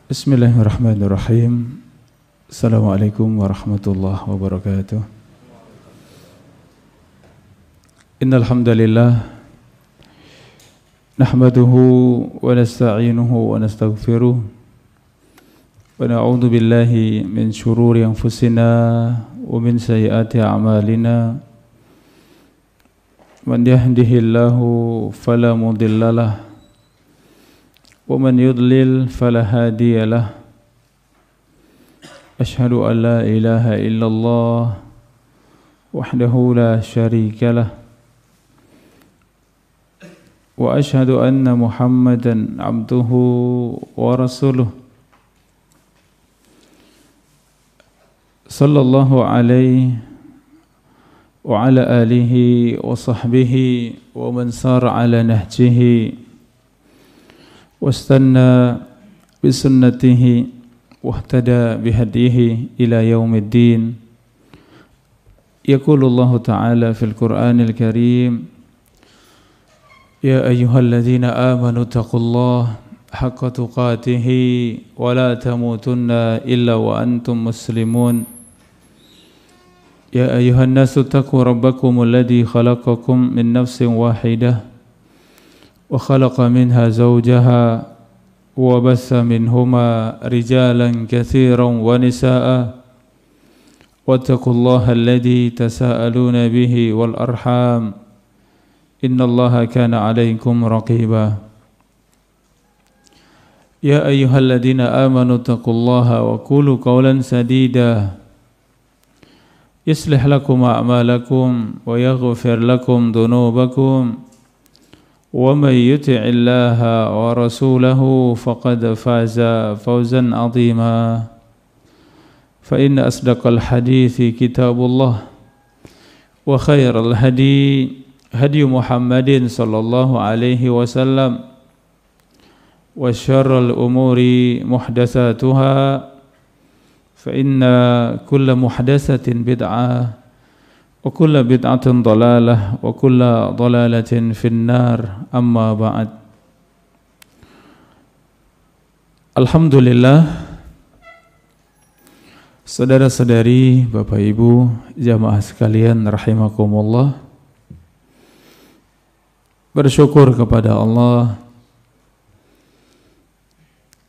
Bismillahirrahmanirrahim. Assalamualaikum warahmatullahi wabarakatuh. Innal hamdalillah nahmaduhu wa nasta'inuhu wa nastaghfiruh wa na'udzu billahi min shururi anfusina wa min sayyiati a'malina. Man yahdihillahu fala mudhillalah wa man yudlil fala hadiyalah. Asyhadu an la ilaha illallah wahdahu la syarikalah wa asyhadu anna Muhammadan abduhu wa rasuluh sallallahu alaihi wa ala alihi wa sahbihi wa man sara ala nahjihi wastanna bisunnatihi wahtada bihadihi ila yaumiddin. Yaqulullahu ta'ala fil Qur'anil Karim, ya ayyuhalladzina amanu taqullaha haqqa tuqatihi wa la tamutunna illa wa antum muslimun. Ya ayyuhan nasu taqu rabbakumul ladzi khalaqakum min nafsin wahidah wa khalaqa minha zawjaha wa bassa minhuma rijalan katsiran wa nisaa'a wattaqullaha alladzi tasaaluna bihi wal arham innallaha kana 'alaykum raqiba. Ya ayyuhalladzina amanu taqullaha wa qulu qawlan sadida yuslih lakum a'malakum wa yaghfir lakum dhunubakum wa may yuti'illaha wa rasulahu faqad faza fawzan 'azima. Fa inna asdaqal hadithi kitabullah wa khairal hadi hadi Muhammadin sallallahu alaihi wasallam wa syarrul umuri muhdatsatuha fa inna kulla muhdatsatin bid'ah wa kulla bid'atin dhalalah wa kulla dhalalatin finnar, amma ba'd. Alhamdulillah, saudara-saudari, Bapak Ibu, jamaah sekalian rahimakumullah, bersyukur kepada Allah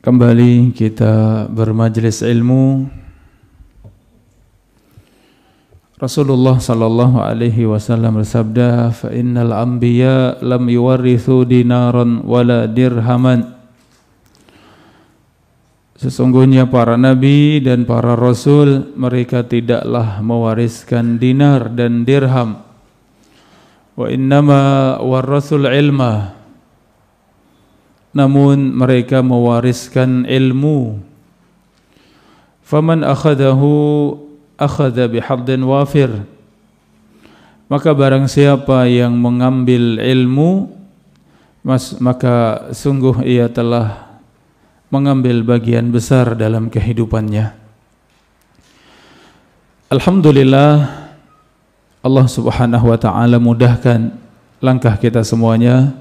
kembali kita bermajlis ilmu. Rasulullah sallallahu alaihi wasallam bersabda, fa innal anbiya lam yuwarithu dinaran wala dirhaman. Sesungguhnya para nabi dan para rasul, mereka tidaklah mewariskan dinar dan dirham. Wa innama warasul ilma, namun mereka mewariskan ilmu. Faman akhadahu akhadha bihadzin wafir, maka barang siapa yang mengambil ilmu, maka sungguh ia telah mengambil bagian besar dalam kehidupannya. Alhamdulillah, Allah subhanahu wa ta'ala mudahkan langkah kita semuanya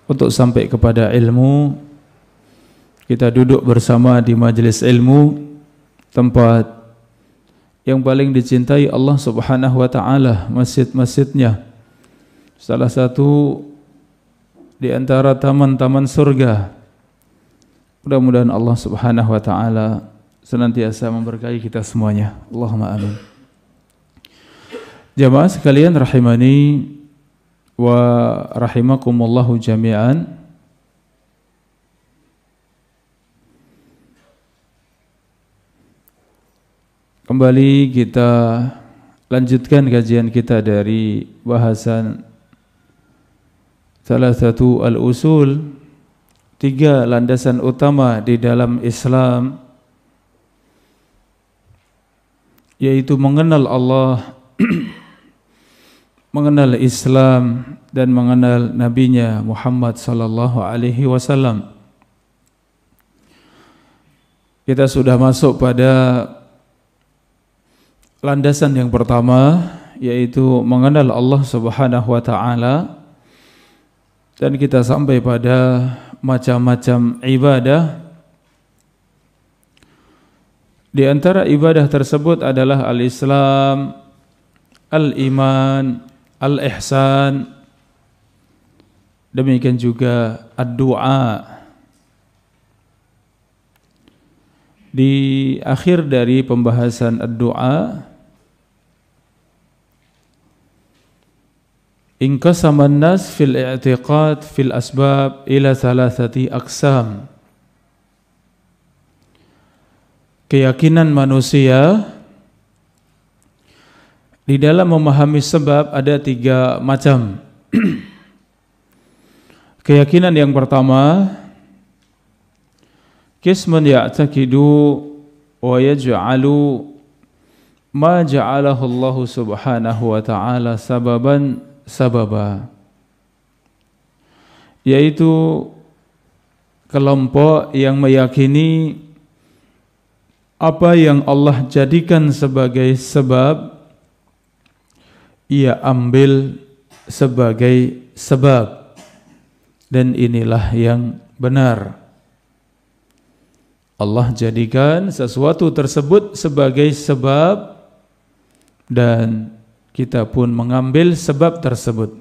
untuk sampai kepada ilmu. Kita duduk bersama di majelis ilmu, tempat yang paling dicintai Allah subhanahu wa ta'ala, masjid-masjidnya, salah satu di antara taman-taman surga. Mudah-mudahan Allah subhanahu wa ta'ala senantiasa memberkahi kita semuanya. Allahumma amin. Jamaah sekalian rahimani wa rahimakumullahu jami'an. Kembali kita lanjutkan kajian kita dari bahasan salah satu al-usul, 3 landasan utama di dalam Islam, yaitu mengenal Allah, mengenal Islam, dan mengenal nabinya Muhammad sallallahu alaihi wasallam. Kita sudah masuk pada landasan yang pertama, yaitu mengenal Allah subhanahu wa ta'ala, dan kita sampai pada macam-macam ibadah Di antara ibadah tersebut adalah al-Islam, al-iman, al-ihsan, demikian juga ad-du'a. Di akhir dari pembahasan ad-du'a, inqasama an-nas fil i'tiqad fil asbab ila thalathati aqsam. Keyakinan manusia di dalam memahami sebab ada 3 macam. Keyakinan yang pertama, qismun ya'taqidu wa yaj'alu ma ja'alahu Allah subhanahu wa ta'ala sababan sababa, yaitu kelompok yang meyakini apa yang Allah jadikan sebagai sebab, ia ambil sebagai sebab, dan inilah yang benar. Allah jadikan sesuatu tersebut sebagai sebab dan kita pun mengambil sebab tersebut.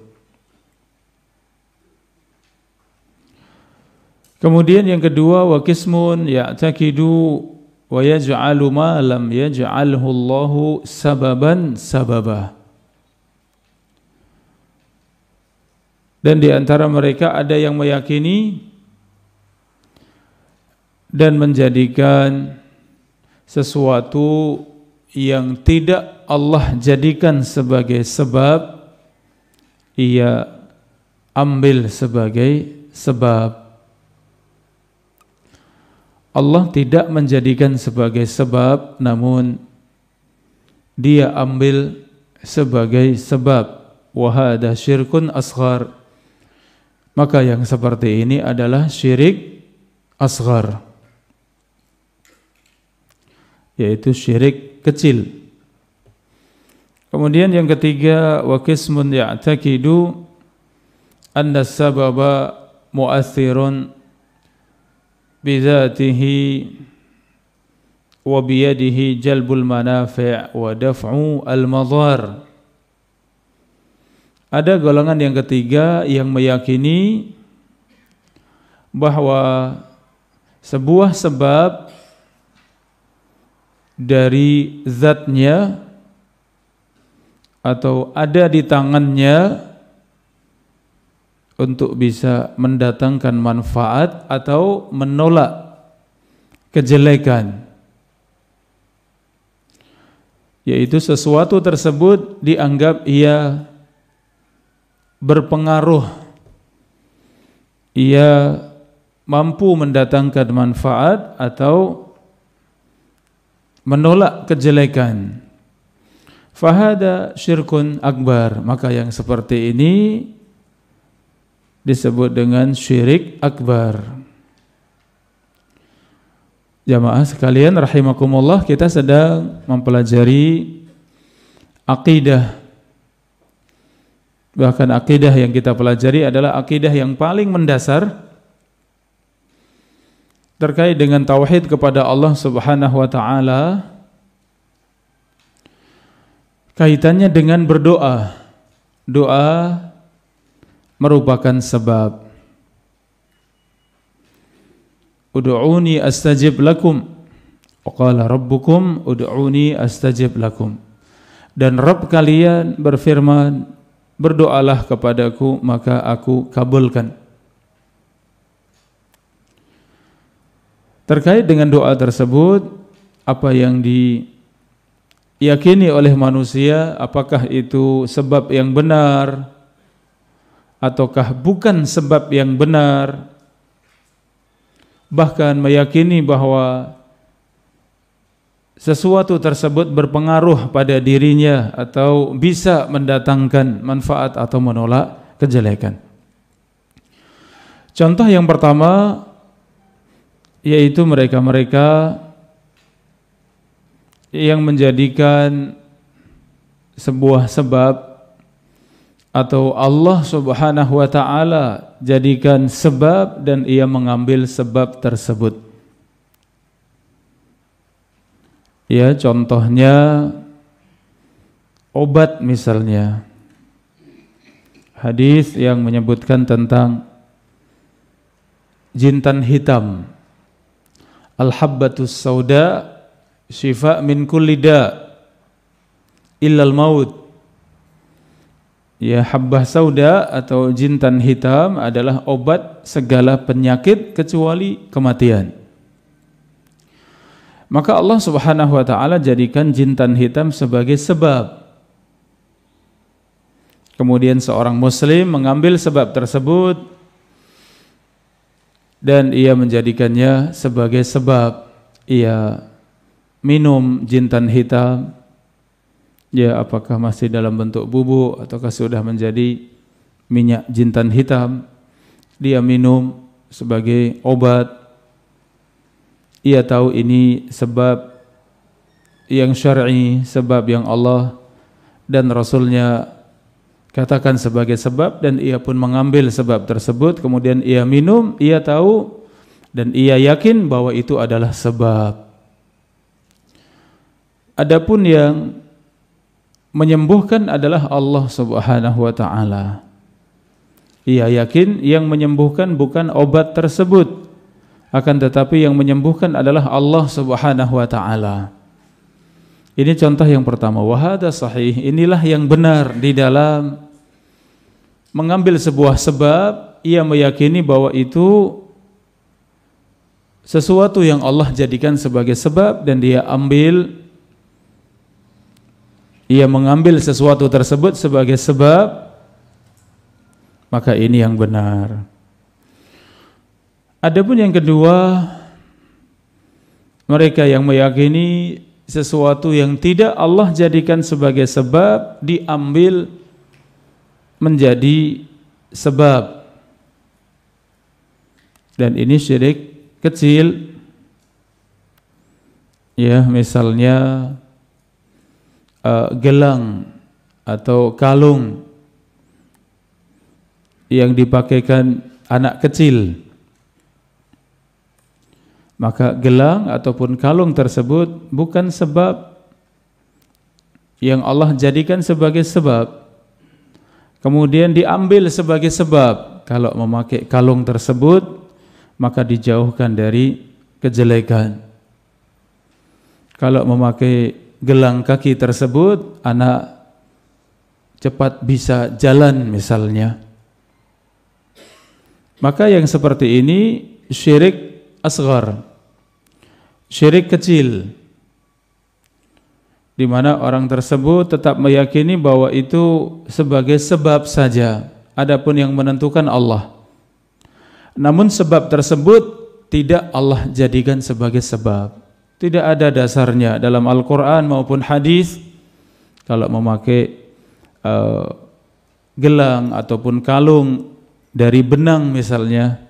Kemudian yang kedua, wa qismun ya'taqidu wa yaj'alu ma lam yaj'alhu Allahu sababan sababa. Dan di antara mereka ada yang meyakini dan menjadikan sesuatu yang tidak Allah jadikan sebagai sebab, ia ambil sebagai sebab. Allah tidak menjadikan sebagai sebab, namun dia ambil sebagai sebab. Wa hadha syirkun asghar. Maka yang seperti ini adalah syirik asghar, yaitu syirik kecil. Kemudian yang ketiga, wa qismun ya'taqidu anna sababa mu'athirun bidzatihi wa biyadihi jalbul manafi' wa daf'u al-madhar. Ada golongan yang ketiga yang meyakini bahwa sebuah sebab dari zatnya atau ada di tangannya untuk bisa mendatangkan manfaat atau menolak kejelekan, yaitu sesuatu tersebut dianggap ia berpengaruh, ia mampu mendatangkan manfaat atau menolak kejelekan. Fahada syirkun akbar. Maka yang seperti ini disebut dengan syirik akbar. Jamaah sekalian rahimakumullah, kita sedang mempelajari akidah. Bahkan akidah yang kita pelajari adalah akidah yang paling mendasar terkait dengan tauhid kepada Allah Subhanahu wa taala. Kaitannya dengan berdoa. Doa merupakan sebab. Ud'uni astajib lakum. Wa qala rabbukum ud'uni astajib lakum. Dan Rabb kalian berfirman, berdoalah kepadaku maka aku kabulkan. Terkait dengan doa tersebut, apa yang diyakini oleh manusia, apakah itu sebab yang benar ataukah bukan sebab yang benar, bahkan meyakini bahwa sesuatu tersebut berpengaruh pada dirinya atau bisa mendatangkan manfaat atau menolak kejelekan. Contoh yang pertama yaitu mereka-mereka yang menjadikan sebuah sebab atau Allah Subhanahu wa taala jadikan sebab dan ia mengambil sebab tersebut. Ya, contohnya obat misalnya. Hadis yang menyebutkan tentang jintan hitam. Al-habbatus sauda syifa min kulli da illal maut. Ya, habbah sauda atau jintan hitam adalah obat segala penyakit kecuali kematian. Maka Allah Subhanahu wa taala jadikan jintan hitam sebagai sebab. Kemudian seorang muslim mengambil sebab tersebut dan ia menjadikannya sebagai sebab ia minum jintan hitam. Ya, apakah masih dalam bentuk bubuk ataukah sudah menjadi minyak jintan hitam, dia minum sebagai obat. Ia tahu ini sebab yang syar'i, sebab yang Allah dan Rasulnya katakan sebagai sebab, dan ia pun mengambil sebab tersebut, kemudian ia minum, ia tahu dan ia yakin bahwa itu adalah sebab. Adapun yang menyembuhkan adalah Allah Subhanahu wa taala. Ia yakin yang menyembuhkan bukan obat tersebut, akan tetapi yang menyembuhkan adalah Allah Subhanahu wa taala. Ini contoh yang pertama, wa hadza sahih. Inilah yang benar di dalam mengambil sebuah sebab, ia meyakini bahwa itu sesuatu yang Allah jadikan sebagai sebab dan dia mengambil sesuatu tersebut sebagai sebab, maka ini yang benar. Adapun yang kedua, mereka yang meyakini sesuatu yang tidak Allah jadikan sebagai sebab diambil menjadi sebab, dan ini syirik kecil. Ya, misalnya gelang atau kalung yang dipakaikan anak kecil, maka gelang ataupun kalung tersebut bukan sebab yang Allah jadikan sebagai sebab, kemudian diambil sebagai sebab. Kalau memakai kalung tersebut, maka dijauhkan dari kejelekan. Kalau memakai gelang kaki tersebut, anak cepat bisa jalan misalnya. Maka yang seperti ini syirik asghar, syirik kecil, di mana orang tersebut tetap meyakini bahwa itu sebagai sebab saja, adapun yang menentukan Allah. Namun sebab tersebut tidak Allah jadikan sebagai sebab. Tidak ada dasarnya dalam Al-Quran maupun hadis. Kalau memakai gelang ataupun kalung dari benang misalnya,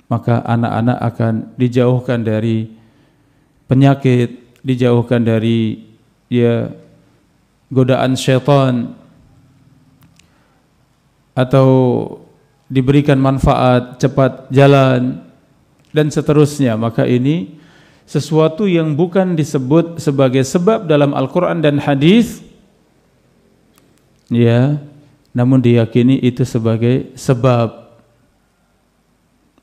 maka anak-anak akan dijauhkan dari penyakit, dijauhkan dari godaan syaitan, atau diberikan manfaat cepat jalan dan seterusnya. Maka ini sesuatu yang bukan disebut sebagai sebab dalam Al-Quran dan hadis, ya, namun diyakini itu sebagai sebab.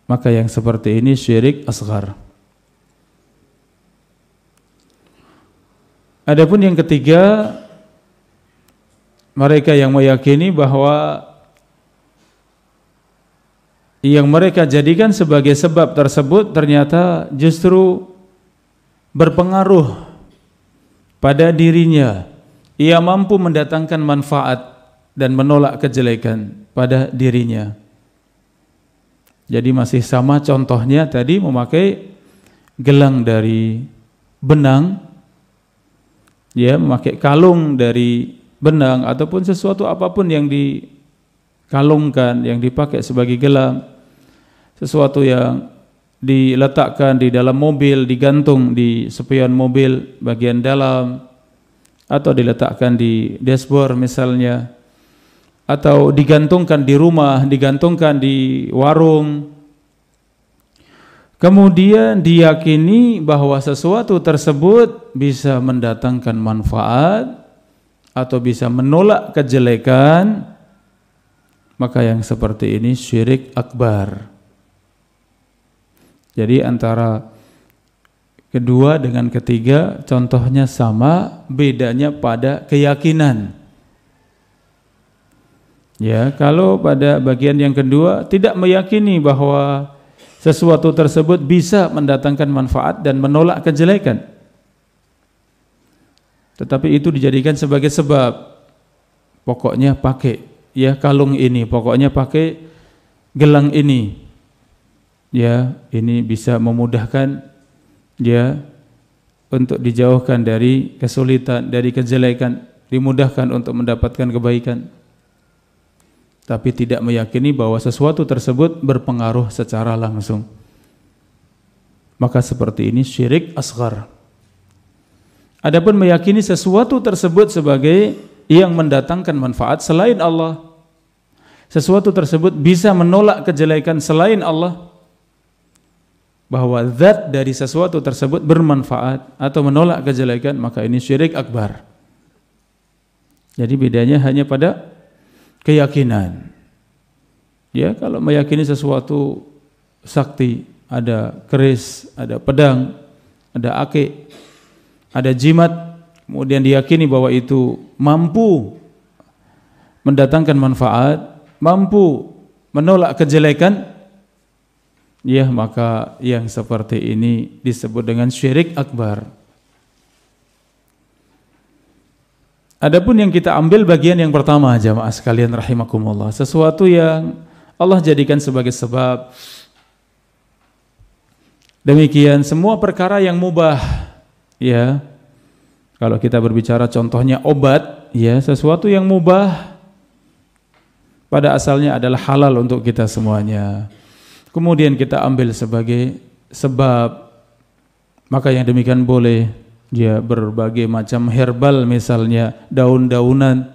Maka yang seperti ini syirik asghar. Adapun yang ketiga, mereka yang meyakini bahwa yang mereka jadikan sebagai sebab tersebut ternyata justru berpengaruh pada dirinya. Ia mampu mendatangkan manfaat dan menolak kejelekan pada dirinya. Jadi masih sama contohnya tadi, memakai gelang dari benang, ya, memakai kalung dari benang ataupun sesuatu apapun yang dikalungkan, yang dipakai sebagai gelang, sesuatu yang diletakkan di dalam mobil, digantung di spion mobil bagian dalam, atau diletakkan di dashboard misalnya, atau digantungkan di rumah, digantungkan di warung. Kemudian diyakini bahwa sesuatu tersebut bisa mendatangkan manfaat atau bisa menolak kejelekan, maka yang seperti ini syirik akbar. Jadi antara kedua dengan ketiga contohnya sama, bedanya pada keyakinan. Ya, kalau pada bagian yang kedua tidak meyakini bahwa sesuatu tersebut bisa mendatangkan manfaat dan menolak kejelekan, tetapi itu dijadikan sebagai sebab. Pokoknya pakai ya kalung ini, pokoknya pakai gelang ini. Ya, ini bisa memudahkan ya untuk dijauhkan dari kesulitan, dari kejelekan, dimudahkan untuk mendapatkan kebaikan. Tapi tidak meyakini bahwa sesuatu tersebut berpengaruh secara langsung. Maka seperti ini syirik asghar. Adapun meyakini sesuatu tersebut sebagai yang mendatangkan manfaat selain Allah, sesuatu tersebut bisa menolak kejelekan selain Allah, bahwa zat dari sesuatu tersebut bermanfaat atau menolak kejelekan, maka ini syirik akbar. Jadi bedanya hanya pada keyakinan. Ya, kalau meyakini sesuatu sakti, ada keris, ada pedang, ada akik, ada jimat, kemudian diyakini bahwa itu mampu mendatangkan manfaat, mampu menolak kejelekan, ya maka yang seperti ini disebut dengan syirik akbar. Adapun yang kita ambil bagian yang pertama, jamaah sekalian rahimakumullah, sesuatu yang Allah jadikan sebagai sebab. Demikian semua perkara yang mubah, ya. Kalau kita berbicara contohnya obat, ya, sesuatu yang mubah pada asalnya adalah halal untuk kita semuanya. Kemudian kita ambil sebagai sebab, maka yang demikian boleh. Ya, berbagai macam herbal misalnya, daun-daunan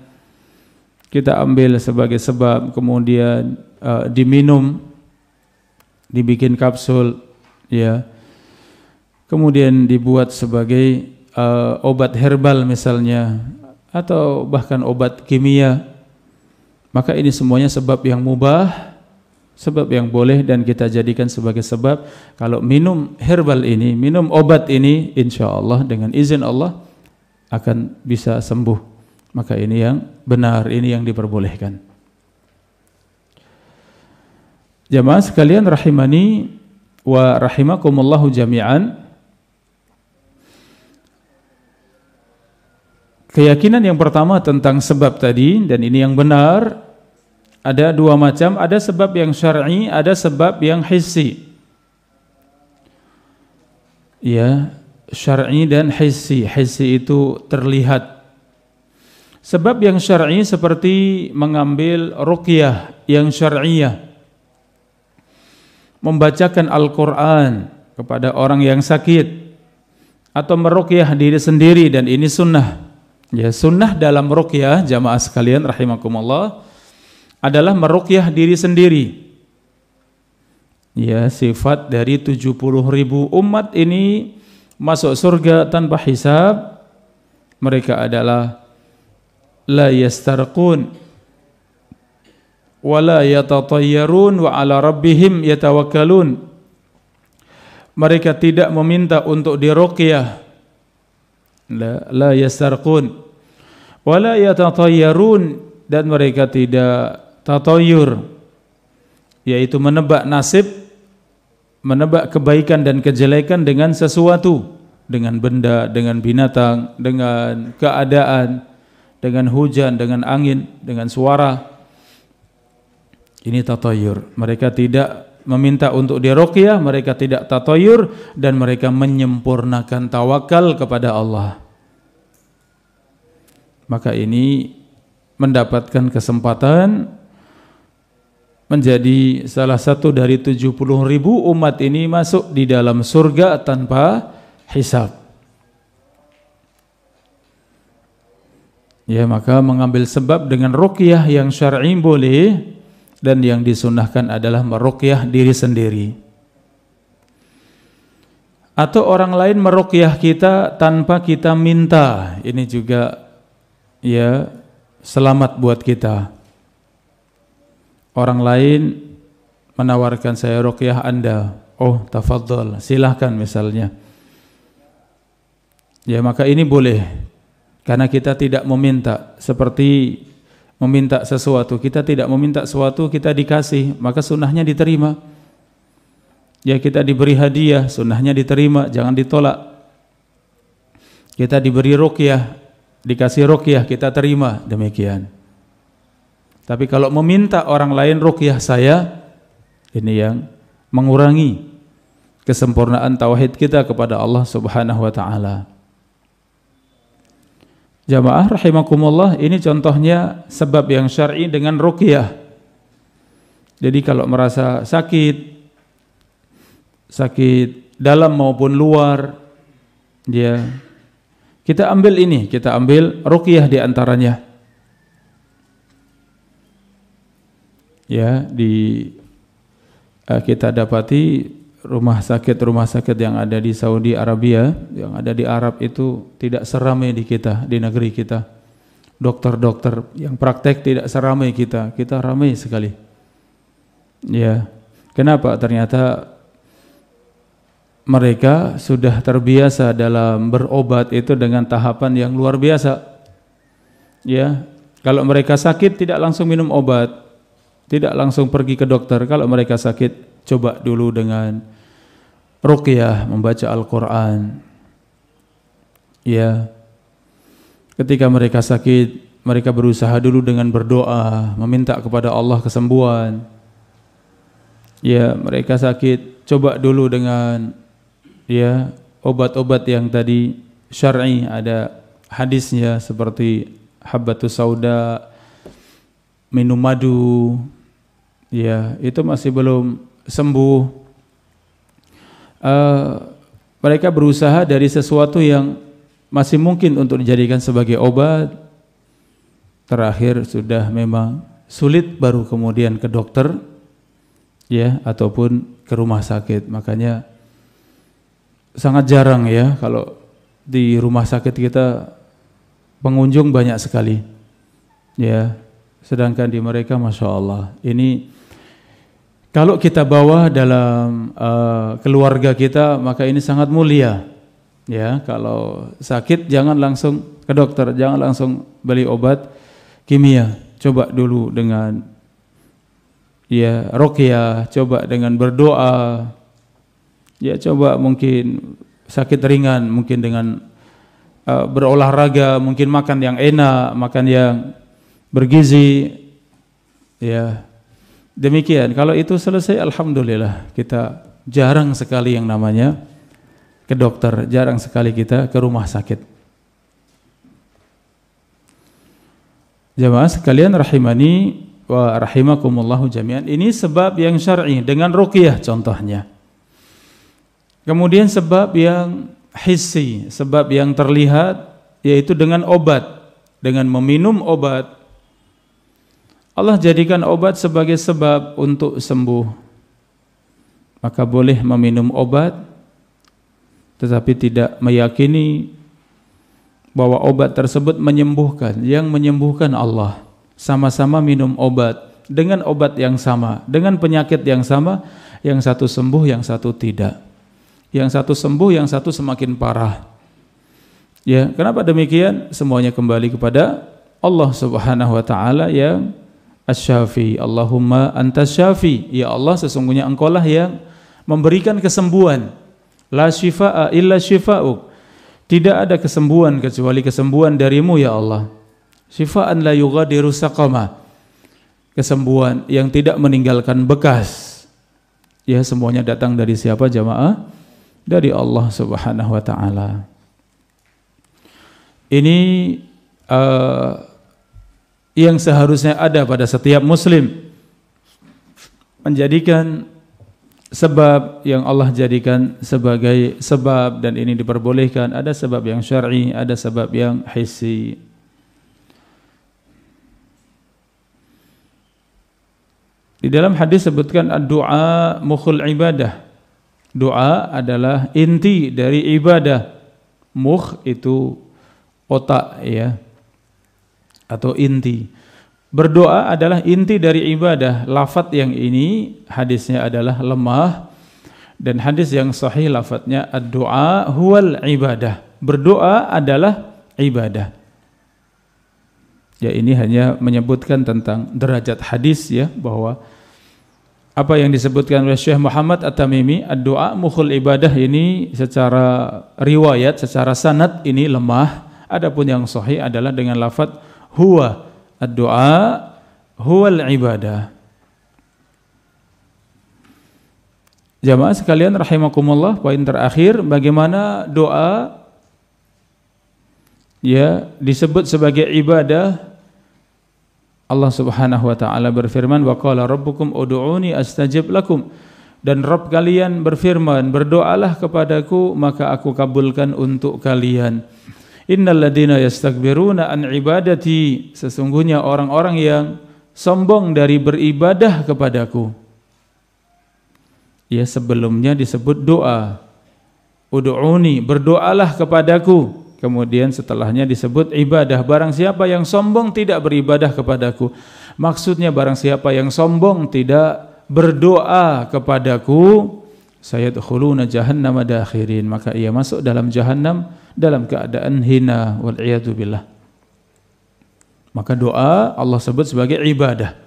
kita ambil sebagai sebab, kemudian diminum, dibikin kapsul, ya, kemudian dibuat sebagai obat herbal misalnya, atau bahkan obat kimia, maka ini semuanya sebab yang mubah, sebab yang boleh, dan kita jadikan sebagai sebab. Kalau minum herbal ini, minum obat ini, insya Allah dengan izin Allah akan bisa sembuh. Maka ini yang benar, ini yang diperbolehkan. Jamaah sekalian rahimani wa rahimakumullahu jami'an. Keyakinan yang pertama tentang sebab tadi, dan ini yang benar. Ada dua macam, ada sebab yang syar'i, ada sebab yang hissi. Ya, syar'i dan hissi. Hissi itu terlihat. Sebab yang syar'i seperti mengambil ruqyah yang syar'iyah, membacakan Al-Quran kepada orang yang sakit, atau meruqyah diri sendiri, dan ini sunnah. Ya, sunnah dalam ruqyah, jamaah sekalian rahimakumullah, adalah meruqyah diri sendiri. Ya, sifat dari 70.000 umat ini masuk surga tanpa hisab. Mereka adalah la yastarqun wa la yatatayyarun wa ala rabbihim yatawakkalun. Mereka tidak meminta untuk diruqyah, la yastarqun wa la yatatayyarun, dan mereka tidak tatayur, yaitu menebak nasib, menebak kebaikan dan kejelekan dengan sesuatu, dengan benda, dengan binatang, dengan keadaan, dengan hujan, dengan angin, dengan suara. Ini tatayur. Mereka tidak meminta untuk diruqyah, mereka tidak tatayur, dan mereka menyempurnakan tawakal kepada Allah. Maka ini mendapatkan kesempatan menjadi salah satu dari 70.000 umat ini masuk di dalam surga tanpa hisab. Ya, maka mengambil sebab dengan ruqyah yang syar'i boleh, dan yang disunnahkan adalah meruqyah diri sendiri. Atau orang lain meruqyah kita tanpa kita minta, ini juga ya selamat buat kita. Orang lain menawarkan saya ruqyah Anda, oh tafadhol, silahkan misalnya. Ya maka ini boleh, karena kita tidak meminta. Seperti meminta sesuatu, kita tidak meminta sesuatu, kita dikasih, maka sunnahnya diterima. Ya kita diberi hadiah, sunnahnya diterima, jangan ditolak. Kita diberi ruqyah, dikasih ruqyah, kita terima, demikian. Tapi kalau meminta orang lain ruqyah saya, ini yang mengurangi kesempurnaan tauhid kita kepada Allah Subhanahu wa taala. Jamaah rahimakumullah, ini contohnya sebab yang syar'i dengan ruqyah. Jadi kalau merasa sakit dalam maupun luar, ya kita ambil ini, kita ambil ruqyah di antaranya. Ya, kita dapati rumah sakit yang ada di Saudi Arabia, yang ada di Arab itu tidak seramai di kita, di negeri kita. Dokter-dokter yang praktek tidak seramai kita ramai sekali. Ya, kenapa? Ternyata mereka sudah terbiasa dalam berobat itu dengan tahapan yang luar biasa. Ya, kalau mereka sakit tidak langsung minum obat, tidak langsung pergi ke dokter. Kalau mereka sakit, coba dulu dengan ruqyah, membaca Al-Quran. Ya, ketika mereka sakit, mereka berusaha dulu dengan berdoa, meminta kepada Allah kesembuhan. Ya, mereka sakit, coba dulu dengan ya obat-obat yang tadi syar'i, ada hadisnya seperti habbatus sauda, minum madu. Ya, itu masih belum sembuh. Mereka berusaha dari sesuatu yang masih mungkin untuk dijadikan sebagai obat. Terakhir sudah memang sulit, baru kemudian ke dokter, ya, ataupun ke rumah sakit. Makanya sangat jarang ya kalau di rumah sakit kita pengunjung banyak sekali, ya. Sedangkan di mereka, masya Allah, ini kalau kita bawa dalam keluarga kita, maka ini sangat mulia. Ya, kalau sakit jangan langsung ke dokter, jangan langsung beli obat kimia. Coba dulu dengan ya ruqyah, coba dengan berdoa. Ya, coba mungkin sakit ringan, mungkin dengan berolahraga, mungkin makan yang enak, makan yang bergizi. Ya, demikian. Kalau itu selesai, alhamdulillah. Kita jarang sekali yang namanya ke dokter, jarang sekali kita ke rumah sakit. Jamaah sekalian rahimani wa rahimakumullahu jami'an. Ini sebab yang syar'i dengan ruqyah contohnya. Kemudian sebab yang hissi, sebab yang terlihat, yaitu dengan obat, dengan meminum obat. Allah jadikan obat sebagai sebab untuk sembuh. Maka boleh meminum obat, tetapi tidak meyakini bahwa obat tersebut menyembuhkan. Yang menyembuhkan Allah. Sama-sama minum obat dengan obat yang sama, dengan penyakit yang sama, yang satu sembuh, yang satu tidak. Yang satu sembuh, yang satu semakin parah. Ya, kenapa demikian? Semuanya kembali kepada Allah Subhanahu wa taala yang Asy-Syafi. Allahumma antas syafi. Ya Allah, sesungguhnya Engkau lah yang memberikan kesembuhan. La syifaa illa syifa'uk. Tidak ada kesembuhan kecuali kesembuhan darimu ya Allah. Syifaan la yughadiru saqama. Kesembuhan yang tidak meninggalkan bekas. Ya, semuanya datang dari siapa jamaah? Dari Allah Subhanahu wa taala. Ini yang seharusnya ada pada setiap muslim, menjadikan sebab yang Allah jadikan sebagai sebab, dan ini diperbolehkan. Ada sebab yang syar'i, ada sebab yang hissi. Di dalam hadis sebutkan ad-du'a mukhul ibadah. Doa adalah inti dari ibadah. Mukh itu otak ya, atau inti. Berdoa adalah inti dari ibadah. Lafadz yang ini hadisnya adalah lemah, dan hadis yang sahih lafadznya ad-du'a huwal ibadah. Berdoa adalah ibadah. Ya, ini hanya menyebutkan tentang derajat hadis ya, bahwa apa yang disebutkan oleh Syekh Muhammad At-Tamimi, ad-du'a mukhul ibadah, ini secara riwayat, secara sanad ini lemah. Adapun yang sahih adalah dengan lafadz huwa ad-du'a huwal ibadah. Jamaah sekalian rahimakumullah, poin terakhir, bagaimana doa ya disebut sebagai ibadah. Allah Subhanahu wa taala berfirman, wa qala rabbukum ud'uni astajib lakum, dan Rabb kalian berfirman, berdoalah kepadaku maka aku kabulkan untuk kalian. Innal ladzina yastakbiruna an ibadati, sesungguhnya orang-orang yang sombong dari beribadah kepadaku. Ya, sebelumnya disebut doa. Ud'uni, berdoalah kepadaku. Kemudian setelahnya disebut ibadah. Barang siapa yang sombong tidak beribadah kepadaku. Maksudnya barang siapa yang sombong tidak berdoa kepadaku, sayadkhuluna jahannama dakhirin, maka ia masuk dalam jahannam dalam keadaan hina, wal iyadu billah. Maka doa Allah sebut sebagai ibadah.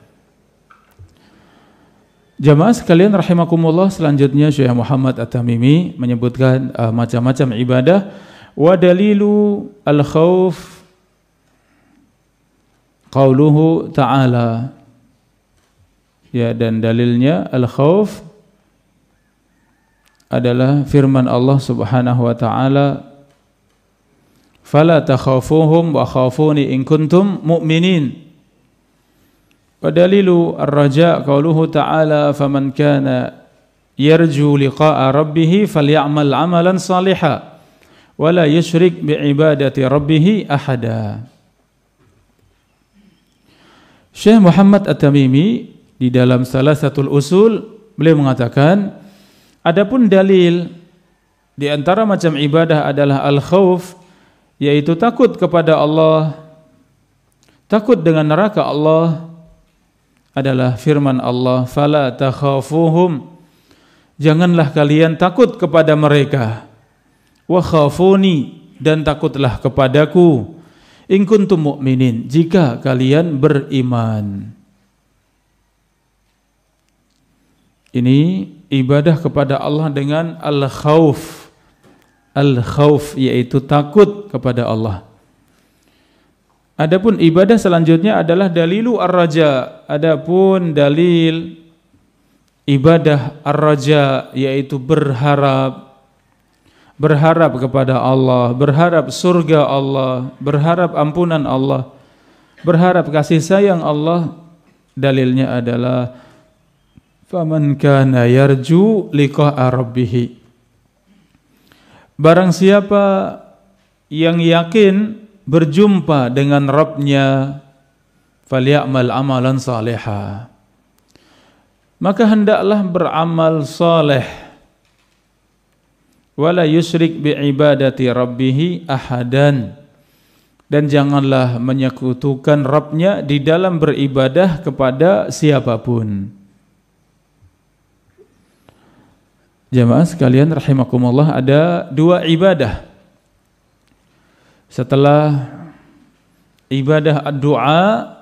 Jamaah sekalian rahimakumullah, selanjutnya Syekh Muhammad At-Tamimi menyebutkan macam-macam ibadah. Wa dalilu al-khauf qauluhu ta'ala, ya, dan dalilnya al-khauf adalah firman Allah Subhanahu wa taala, fala takhafuhum wa khafuni in kuntum mu'minin. Wa dalilu ar-raja qauluhu ta'ala, faman kana yarju liqa'a rabbih falyamal 'amalan salihan wala yusyrik bi'ibadati rabbih ahada. Syekh Muhammad At-Tamimi di dalam Salasatul Usul beliau mengatakan, adapun dalil di antara macam ibadah adalah al-khauf, yaitu takut kepada Allah, takut dengan neraka Allah, adalah firman Allah, fala takhafuhum, janganlah kalian takut kepada mereka, wa khafuni, dan takutlah kepadaku, in kuntum mu'minin, jika kalian beriman. Ini ibadah kepada Allah dengan al-khauf. Al-khauf yaitu takut kepada Allah. Adapun ibadah selanjutnya adalah dalilu ar-raja. Adapun dalil ibadah ar-raja yaitu berharap kepada Allah, berharap surga Allah, berharap ampunan Allah, berharap kasih sayang Allah. Dalilnya adalah faman kana yarju liqa'a rabbih, barang siapa yang yakin berjumpa dengan Rabbnya, falyamal amalan salihah, maka hendaklah beramal saleh, wala yusyrik bi'ibadati rabbih ahadan, dan janganlah menyekutukan Rabbnya di dalam beribadah kepada siapapun. Jamaah sekalian rahimakumullah, ada dua ibadah setelah ibadah ad-du'a,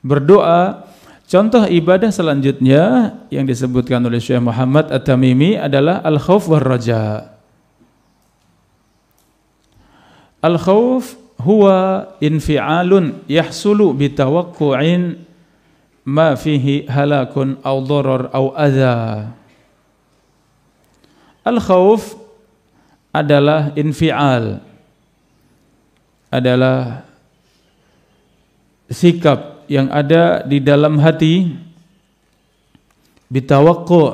berdoa. Contoh ibadah selanjutnya yang disebutkan oleh Syekh Muhammad At-Tamimi adalah al-khauf war raja. Al-khauf huwa infi'alun yahsulu bitawaqqu'in ma fihi halakun aw darar aw adza. Al-khauf adalah infi'al, adalah sikap yang ada di dalam hati, bitawaqqa,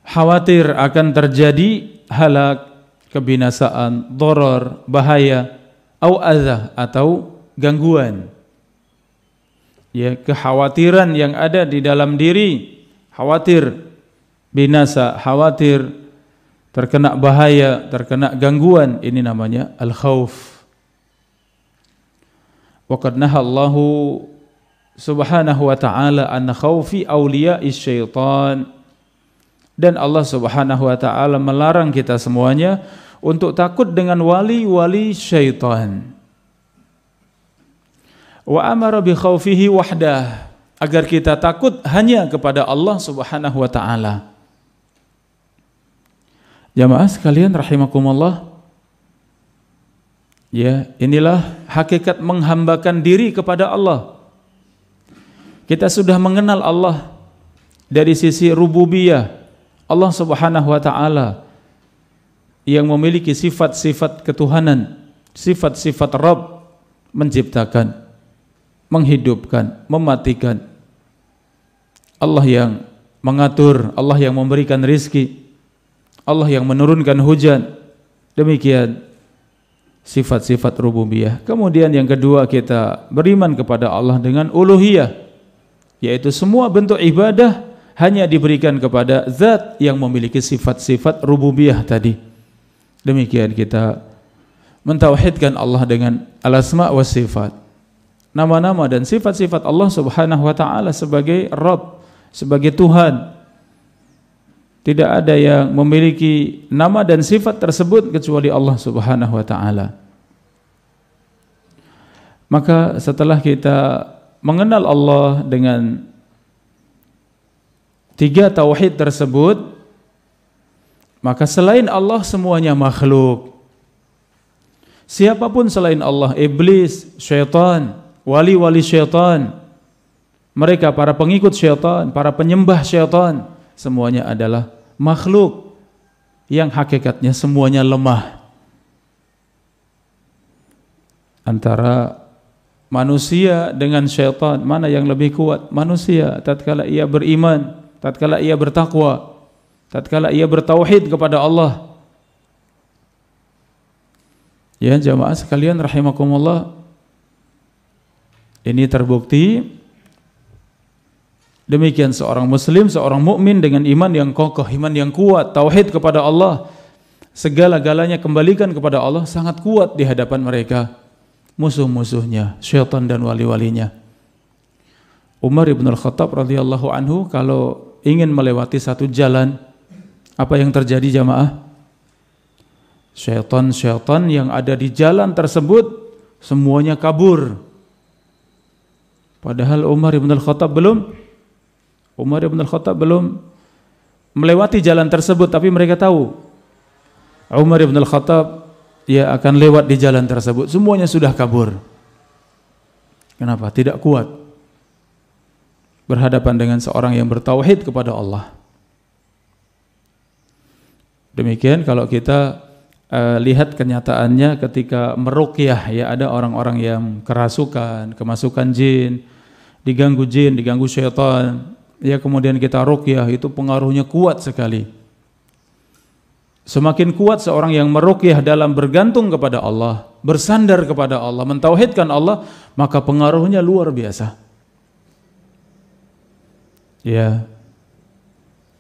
khawatir akan terjadi halak, kebinasaan, darar, bahaya, au adza, atau gangguan. Ya, kekhawatiran yang ada di dalam diri, khawatir binasa, khawatir, terkena bahaya, terkena gangguan, ini namanya al-khauf. Wa qad nahallahu subhanahu wa ta'ala an khaufi awliya'is syaitan. Dan Allah subhanahu wa ta'ala melarang kita semuanya untuk takut dengan wali-wali syaitan. Wa amara bi khaufihi wahdah, agar kita takut hanya kepada Allah subhanahu wa ta'ala. Jamaah sekalian rahimakumullah, ya, inilah hakikat menghambakan diri kepada Allah. Kita sudah mengenal Allah dari sisi rububiyah, Allah subhanahu wa ta'ala yang memiliki sifat-sifat ketuhanan, sifat-sifat Rabb, menciptakan, menghidupkan, mematikan. Allah yang mengatur, Allah yang memberikan rizki, Allah yang menurunkan hujan. Demikian sifat-sifat rububiyah. Kemudian yang kedua, kita beriman kepada Allah dengan uluhiyah, yaitu semua bentuk ibadah hanya diberikan kepada zat yang memiliki sifat-sifat rububiyah tadi. Demikian kita mentauhidkan Allah dengan al-asma wa sifat, nama-nama dan sifat-sifat Allah subhanahu wa ta'ala sebagai Rabb, sebagai Tuhan. Tidak ada yang memiliki nama dan sifat tersebut kecuali Allah subhanahu wa ta'ala. Maka setelah kita mengenal Allah dengan tiga tauhid tersebut, maka selain Allah semuanya makhluk. Siapapun selain Allah, iblis, syaitan, wali-wali syaitan, mereka para pengikut syaitan, para penyembah syaitan, semuanya adalah makhluk yang hakikatnya semuanya lemah. Antara manusia dengan syaitan, mana yang lebih kuat? Manusia tatkala ia beriman, tatkala ia bertakwa, tatkala ia bertauhid kepada Allah. Ya jamaah sekalian rahimakumullah, ini terbukti demikian seorang muslim, seorang mukmin dengan iman yang kokoh, iman yang kuat, tauhid kepada Allah, segala-galanya kembalikan kepada Allah, sangat kuat di hadapan mereka musuh-musuhnya, syaitan dan wali-walinya. Umar ibn al-Khattab radhiyallahu anhu kalau ingin melewati satu jalan, apa yang terjadi jamaah? Syaitan-syaitan yang ada di jalan tersebut semuanya kabur. Padahal Umar ibn al-Khattab belum melewati jalan tersebut, tapi mereka tahu Umar ibn al-Khattab dia akan lewat di jalan tersebut. Semuanya sudah kabur. Kenapa? Tidak kuat berhadapan dengan seorang yang bertauhid kepada Allah. Demikian kalau kita lihat kenyataannya ketika meruqyah, ya, ada orang-orang yang kerasukan, kemasukan jin, diganggu syaitan, ya, kemudian kita ruqyah, itu pengaruhnya kuat sekali. Semakin kuat seorang yang meruqyah dalam bergantung kepada Allah, bersandar kepada Allah, mentauhidkan Allah, maka pengaruhnya luar biasa. Ya,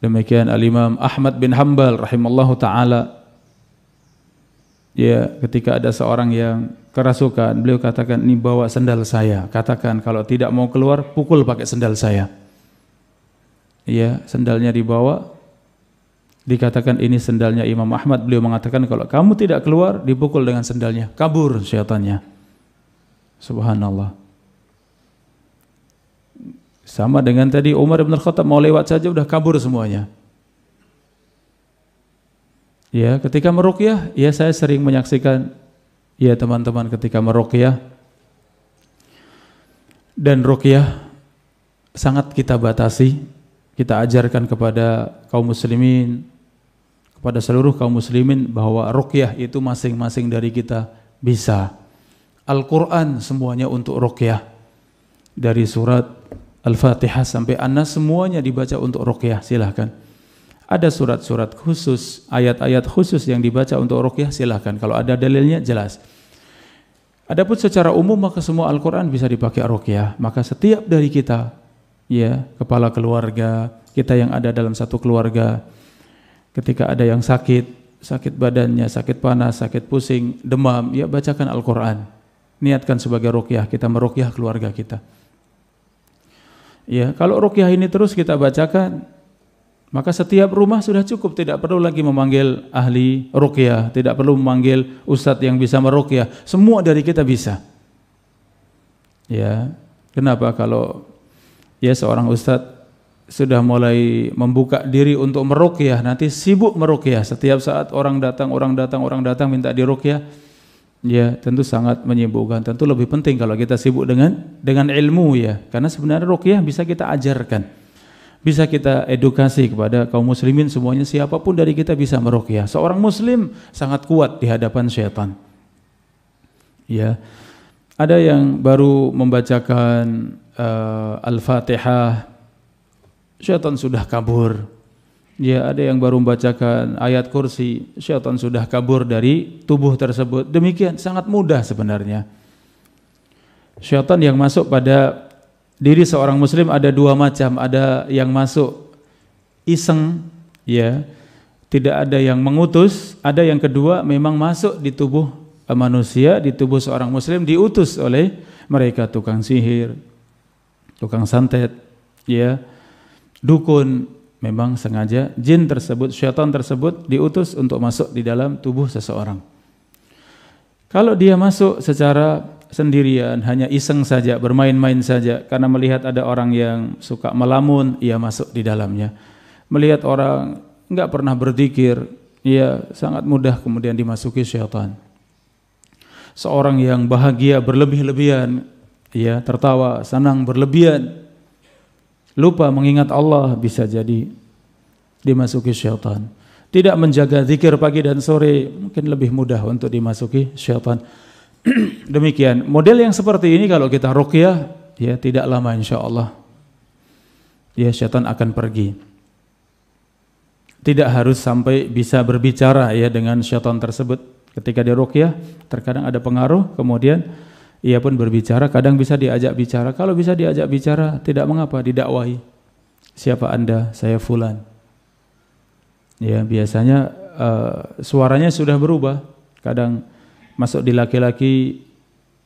demikian Al-Imam Ahmad bin Hanbal rahimallahu ta'ala, ya, ketika ada seorang yang kerasukan, beliau katakan, ini bawa sendal saya, katakan kalau tidak mau keluar, pukul pakai sendal saya. Ya, sendalnya dibawa, dikatakan ini sendalnya Imam Ahmad, beliau mengatakan kalau kamu tidak keluar, dipukul dengan sendalnya, kabur syaitannya. Subhanallah. Sama dengan tadi Umar bin Khattab mau lewat saja udah kabur semuanya. Ya, ketika meruqyah, ya, saya sering menyaksikan, ya teman-teman, ketika meruqyah, dan ruqyah sangat kita batasi, kita ajarkan kepada kaum muslimin, kepada seluruh kaum muslimin, bahwa ruqyah itu masing-masing dari kita bisa. Al-Quran semuanya untuk ruqyah, dari surat Al-Fatihah sampai An-Nas semuanya dibaca untuk ruqyah, silahkan. Ada surat-surat khusus, ayat-ayat khusus yang dibaca untuk ruqyah, silahkan. Kalau ada dalilnya jelas. Adapun secara umum maka semua Al-Quran bisa dipakai ruqyah. Maka setiap dari kita, ya, kepala keluarga, kita yang ada dalam satu keluarga. Ketika ada yang sakit badannya, sakit panas, sakit pusing, demam, ya bacakan Al-Quran. Niatkan sebagai ruqyah, kita meruqyah keluarga kita. Ya, kalau ruqyah ini terus kita bacakan, maka setiap rumah sudah cukup, tidak perlu lagi memanggil ahli ruqyah, tidak perlu memanggil ustadz yang bisa meruqyah. Semua dari kita bisa. Ya, kenapa kalau ya seorang ustadz sudah mulai membuka diri untuk meruqyah, nanti sibuk meruqyah, setiap saat orang datang minta diruqyah, ya tentu sangat menyibukkan. Tentu lebih penting kalau kita sibuk dengan ilmu, ya, karena sebenarnya ruqyah bisa kita ajarkan, bisa kita edukasi kepada kaum muslimin semuanya. Siapapun dari kita bisa meruqyah. Seorang muslim sangat kuat di hadapan syaitan. Ya, ada yang baru membacakan Al-Fatihah, syaitan sudah kabur. Ya, ada yang baru membacakan ayat kursi, syaitan sudah kabur dari tubuh tersebut. Demikian sangat mudah sebenarnya. Syaitan yang masuk pada diri seorang muslim ada dua macam. Ada yang masuk iseng, ya, tidak ada yang mengutus. Ada yang kedua memang masuk di tubuh manusia, di tubuh seorang muslim, diutus oleh mereka, tukang sihir, tukang santet, ya, dukun. Memang sengaja jin tersebut, syaitan tersebut diutus untuk masuk di dalam tubuh seseorang. Kalau dia masuk secara sendirian, hanya iseng saja, bermain-main saja, karena melihat ada orang yang suka melamun, ia masuk di dalamnya. Melihat orang enggak pernah berzikir, ia sangat mudah kemudian dimasuki syaitan. Seorang yang bahagia berlebih-lebihan, ia tertawa, senang berlebihan, lupa mengingat Allah, bisa jadi dimasuki syaitan. Tidak menjaga zikir pagi dan sore, mungkin lebih mudah untuk dimasuki syaitan. Demikian, model yang seperti ini kalau kita ruqyah, ya tidak lama insyaallah, ya syaitan akan pergi. Tidak harus sampai bisa berbicara, ya, dengan syaitan tersebut. Ketika di ruqyah, terkadang ada pengaruh, kemudian ia pun berbicara, kadang bisa diajak bicara. Kalau bisa diajak bicara, tidak mengapa, didakwahi. Siapa Anda? Saya fulan. Ya, biasanya suaranya sudah berubah. Kadang masuk di laki-laki,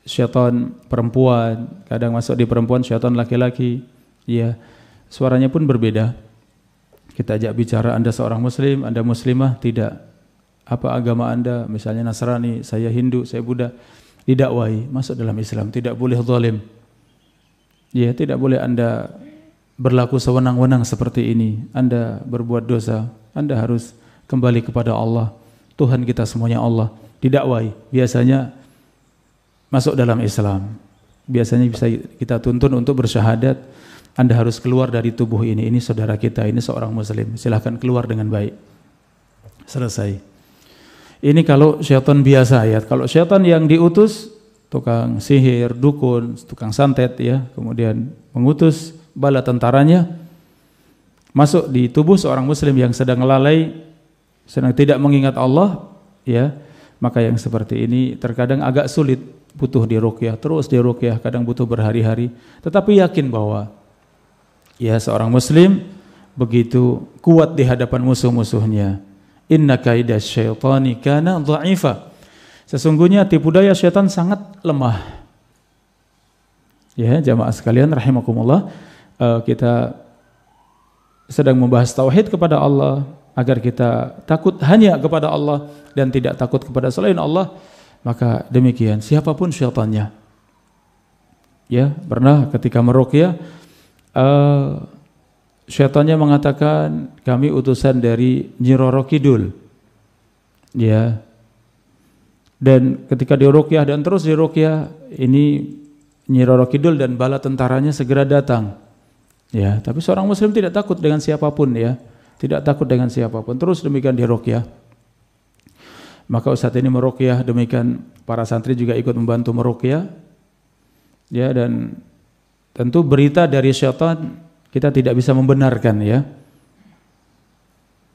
syaitan perempuan. Kadang masuk di perempuan, syaitan laki-laki. Ya, suaranya pun berbeda. Kita ajak bicara, Anda seorang muslim, Anda muslimah? Tidak. Apa agama Anda? Misalnya Nasrani, saya Hindu, saya Buddha. Didakwahi, masuk dalam Islam, tidak boleh zalim. Ya, tidak boleh Anda berlaku sewenang-wenang seperti ini. Anda berbuat dosa, Anda harus kembali kepada Allah. Tuhan kita semuanya Allah. Didakwahi, biasanya masuk dalam Islam. Biasanya bisa kita tuntun untuk bersyahadat. Anda harus keluar dari tubuh ini saudara kita, ini seorang muslim. Silahkan keluar dengan baik. Selesai. Ini kalau syaitan biasa, ya. Kalau syaitan yang diutus, tukang sihir, dukun, tukang santet, ya, kemudian mengutus bala tentaranya masuk di tubuh seorang muslim yang sedang lalai, sedang tidak mengingat Allah, ya, maka yang seperti ini terkadang agak sulit, butuh diruqyah, terus diruqyah, kadang butuh berhari-hari. Tetapi yakin bahwa, ya, seorang muslim begitu kuat di hadapan musuh-musuhnya. Inna kaidah syaitani kana dha'ifa. Sesungguhnya tipu daya syaitan sangat lemah. Ya, jamaah sekalian rahimakumullah, kita sedang membahas tauhid kepada Allah agar kita takut hanya kepada Allah dan tidak takut kepada selain Allah. Maka demikian siapapun syaitannya. Ya, pernah ketika meruqyah, syaitannya mengatakan, kami utusan dari Nyi Roro Kidul. Ya. Dan ketika diruqyah dan terus diruqyah, ini Nyi Roro Kidul dan bala tentaranya segera datang. Ya, tapi seorang muslim tidak takut dengan siapapun, ya. Tidak takut dengan siapapun. Terus demikian diruqyah. Maka ustadz ini meruqyah, demikian para santri juga ikut membantu meruqyah. Ya, dan tentu berita dari syaitan kita tidak bisa membenarkan, ya.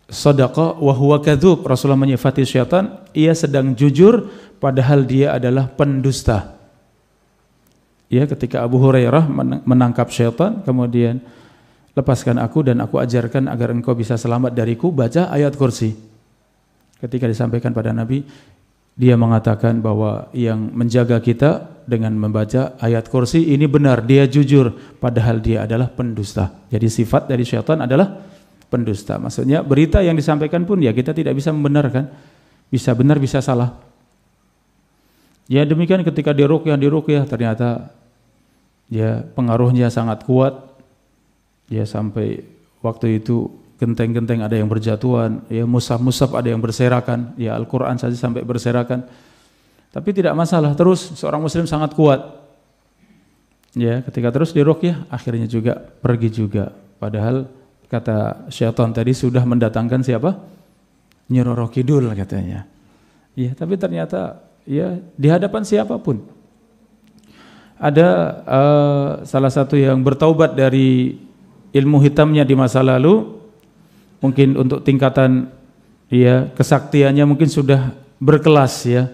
Shadaqa wa huwa kadzub. Rasulullah menyifati syaitan, ia sedang jujur padahal dia adalah pendusta. Ya, ketika Abu Hurairah menangkap syaitan, kemudian lepaskan aku dan aku ajarkan agar engkau bisa selamat dariku, baca ayat kursi. Ketika disampaikan pada Nabi, dia mengatakan bahwa yang menjaga kita dengan membaca ayat kursi ini benar, dia jujur, padahal dia adalah pendusta. Jadi sifat dari syaitan adalah pendusta. Maksudnya berita yang disampaikan pun ya kita tidak bisa membenarkan, bisa benar bisa salah. Ya demikian ketika diruqyah ternyata ya pengaruhnya sangat kuat. Ya sampai waktu itu genteng-genteng ada yang berjatuhan, ya mushaf-mushaf ada yang berserakan, ya Al-Quran saja sampai berserakan. Tapi tidak masalah, terus seorang muslim sangat kuat. Ya, ketika terus diruqyah akhirnya juga pergi juga. Padahal kata syaitan tadi sudah mendatangkan siapa? Nyi Roro Kidul katanya. Ya, tapi ternyata ya di hadapan siapapun. Ada salah satu yang bertaubat dari ilmu hitamnya di masa lalu. Mungkin untuk tingkatan ya kesaktiannya mungkin sudah berkelas ya.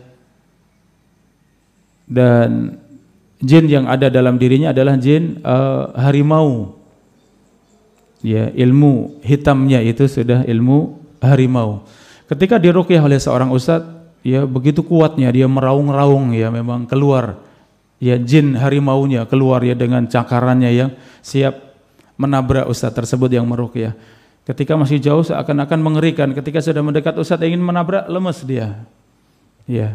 Dan jin yang ada dalam dirinya adalah jin harimau. Ya, ilmu hitamnya itu sudah ilmu harimau. Ketika diruqyah oleh seorang ustadz, ya begitu kuatnya dia meraung-raung ya, memang keluar ya jin harimaunya keluar ya dengan cakarannya yang siap menabrak ustadz tersebut yang meruqyah. Ketika masih jauh seakan-akan mengerikan, ketika sudah mendekat ustadz ingin menabrak, lemes dia. Ya.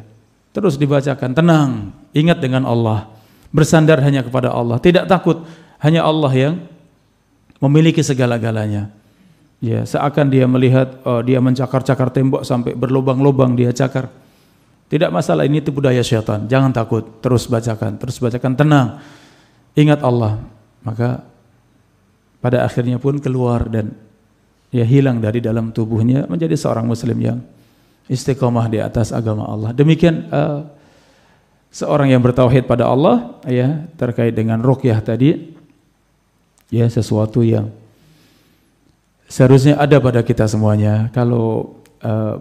Terus dibacakan, tenang, ingat dengan Allah, bersandar hanya kepada Allah, tidak takut, hanya Allah yang memiliki segala-galanya. Ya, seakan dia melihat dia mencakar-cakar tembok sampai berlubang-lubang dia cakar. Tidak masalah, ini tipu daya syaitan. Jangan takut, terus bacakan, tenang. Ingat Allah. Maka pada akhirnya pun keluar dan ya hilang dari dalam tubuhnya, menjadi seorang muslim yang istiqomah di atas agama Allah. Demikian seorang yang bertauhid pada Allah ya, terkait dengan ruqyah tadi ya, sesuatu yang seharusnya ada pada kita semuanya. Kalau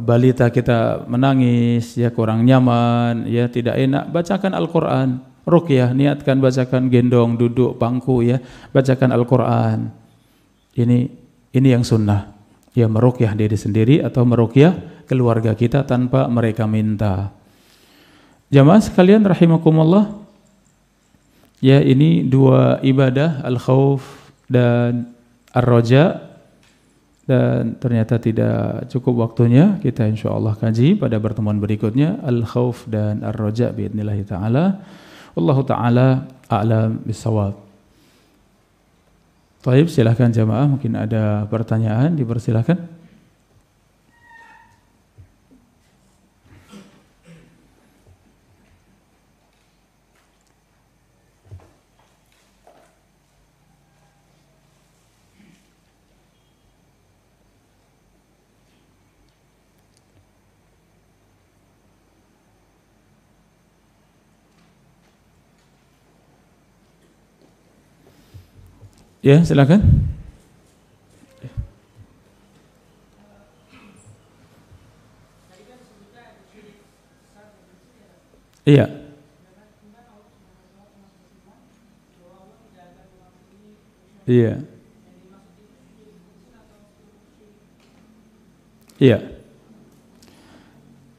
balita kita menangis ya kurang nyaman ya, tidak enak, bacakan Al-Qur'an. Ruqyah, niatkan bacakan, gendong, duduk, bangku ya, bacakan Al-Qur'an. Ini yang sunnah, ya meruqyah diri sendiri atau meruqyah keluarga kita tanpa mereka minta. Jamaah sekalian rahimakumullah, ya ini dua ibadah, al-khauf dan ar-raja, dan ternyata tidak cukup waktunya, kita insyaallah kaji pada pertemuan berikutnya al-khauf dan ar-raja biidznillah taala. Wallahu taala a'lam bissawab. Baik, silakan jamaah, mungkin ada pertanyaan, dipersilakan. Ya, silakan. Iya. Iya. Iya.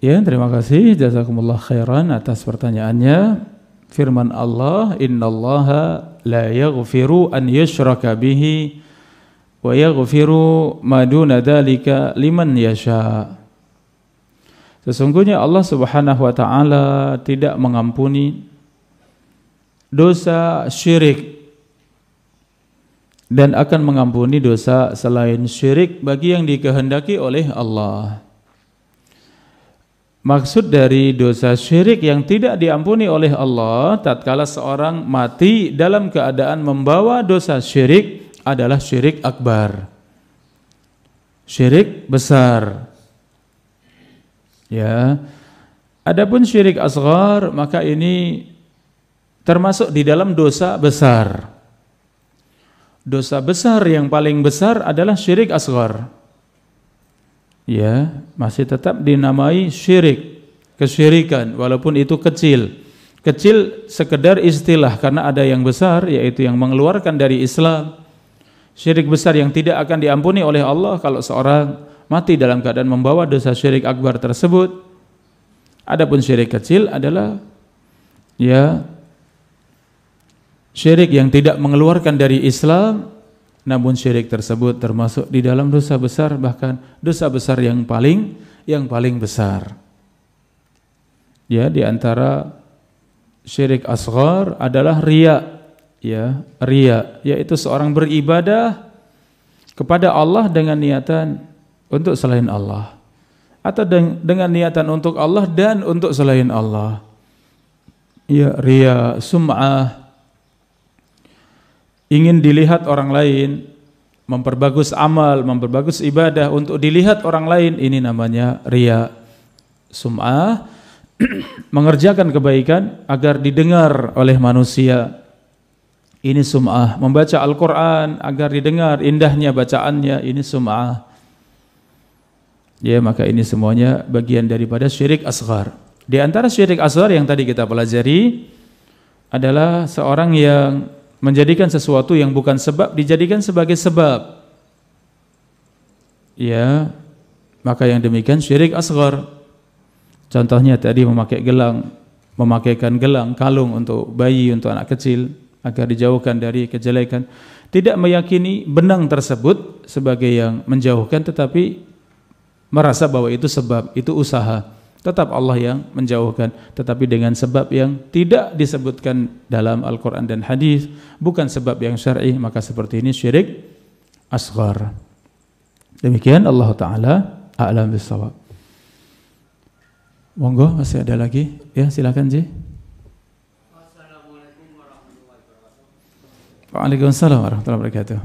Ya, terima kasih jazakumullah khairan atas pertanyaannya. Firman Allah, innallaha la yaghfiru an yushraka bihi wa yaghfiru ma duna dzalika liman yasha. Sesungguhnya Allah Subhanahu wa taala tidak mengampuni dosa syirik dan akan mengampuni dosa selain syirik bagi yang dikehendaki oleh Allah. Maksud dari dosa syirik yang tidak diampuni oleh Allah tatkala seorang mati dalam keadaan membawa dosa syirik adalah syirik akbar, syirik besar. Ya. Adapun syirik asghar maka ini termasuk di dalam dosa besar. Dosa besar yang paling besar adalah syirik asghar. Ya, masih tetap dinamai syirik, kesyirikan, walaupun itu kecil. Kecil sekedar istilah, karena ada yang besar yaitu yang mengeluarkan dari Islam, Syirik besar yang tidak akan diampuni oleh Allah kalau seorang mati dalam keadaan membawa dosa syirik akbar tersebut. Adapun syirik kecil adalah ya syirik yang tidak mengeluarkan dari Islam, namun syirik tersebut termasuk di dalam dosa besar, bahkan dosa besar yang paling besar. Ya, di antara syirik asghar adalah riya. Ya, riya yaitu seorang beribadah kepada Allah dengan niatan untuk selain Allah, atau dengan niatan untuk Allah dan untuk selain Allah. Ya, riya, sum'ah, ingin dilihat orang lain, memperbagus amal, memperbagus ibadah untuk dilihat orang lain, ini namanya riya. Sum'ah, mengerjakan kebaikan agar didengar oleh manusia, ini sum'ah. Membaca Al-Quran agar didengar indahnya bacaannya, ini sum'ah. Ya, maka ini semuanya bagian daripada syirik asghar. Di antara syirik asghar yang tadi kita pelajari adalah seorang yang menjadikan sesuatu yang bukan sebab dijadikan sebagai sebab. Ya, maka yang demikian syirik asghar. Contohnya tadi memakaikan gelang, kalung untuk bayi, untuk anak kecil agar dijauhkan dari kejelekan. Tidak meyakini benang tersebut sebagai yang menjauhkan, tetapi merasa bahwa itu sebab, itu usaha. Tetap Allah yang menjauhkan, tetapi dengan sebab yang tidak disebutkan dalam Al-Quran dan hadis, bukan sebab yang syar'i, maka seperti ini syirik asghar. Demikian, Allah Ta'ala a'lam bissawab. Monggo, masih ada lagi? Ya, silakan Ji. Assalamualaikum warahmatullahi wabarakatuh. Waalaikumsalam warahmatullahi wabarakatuh.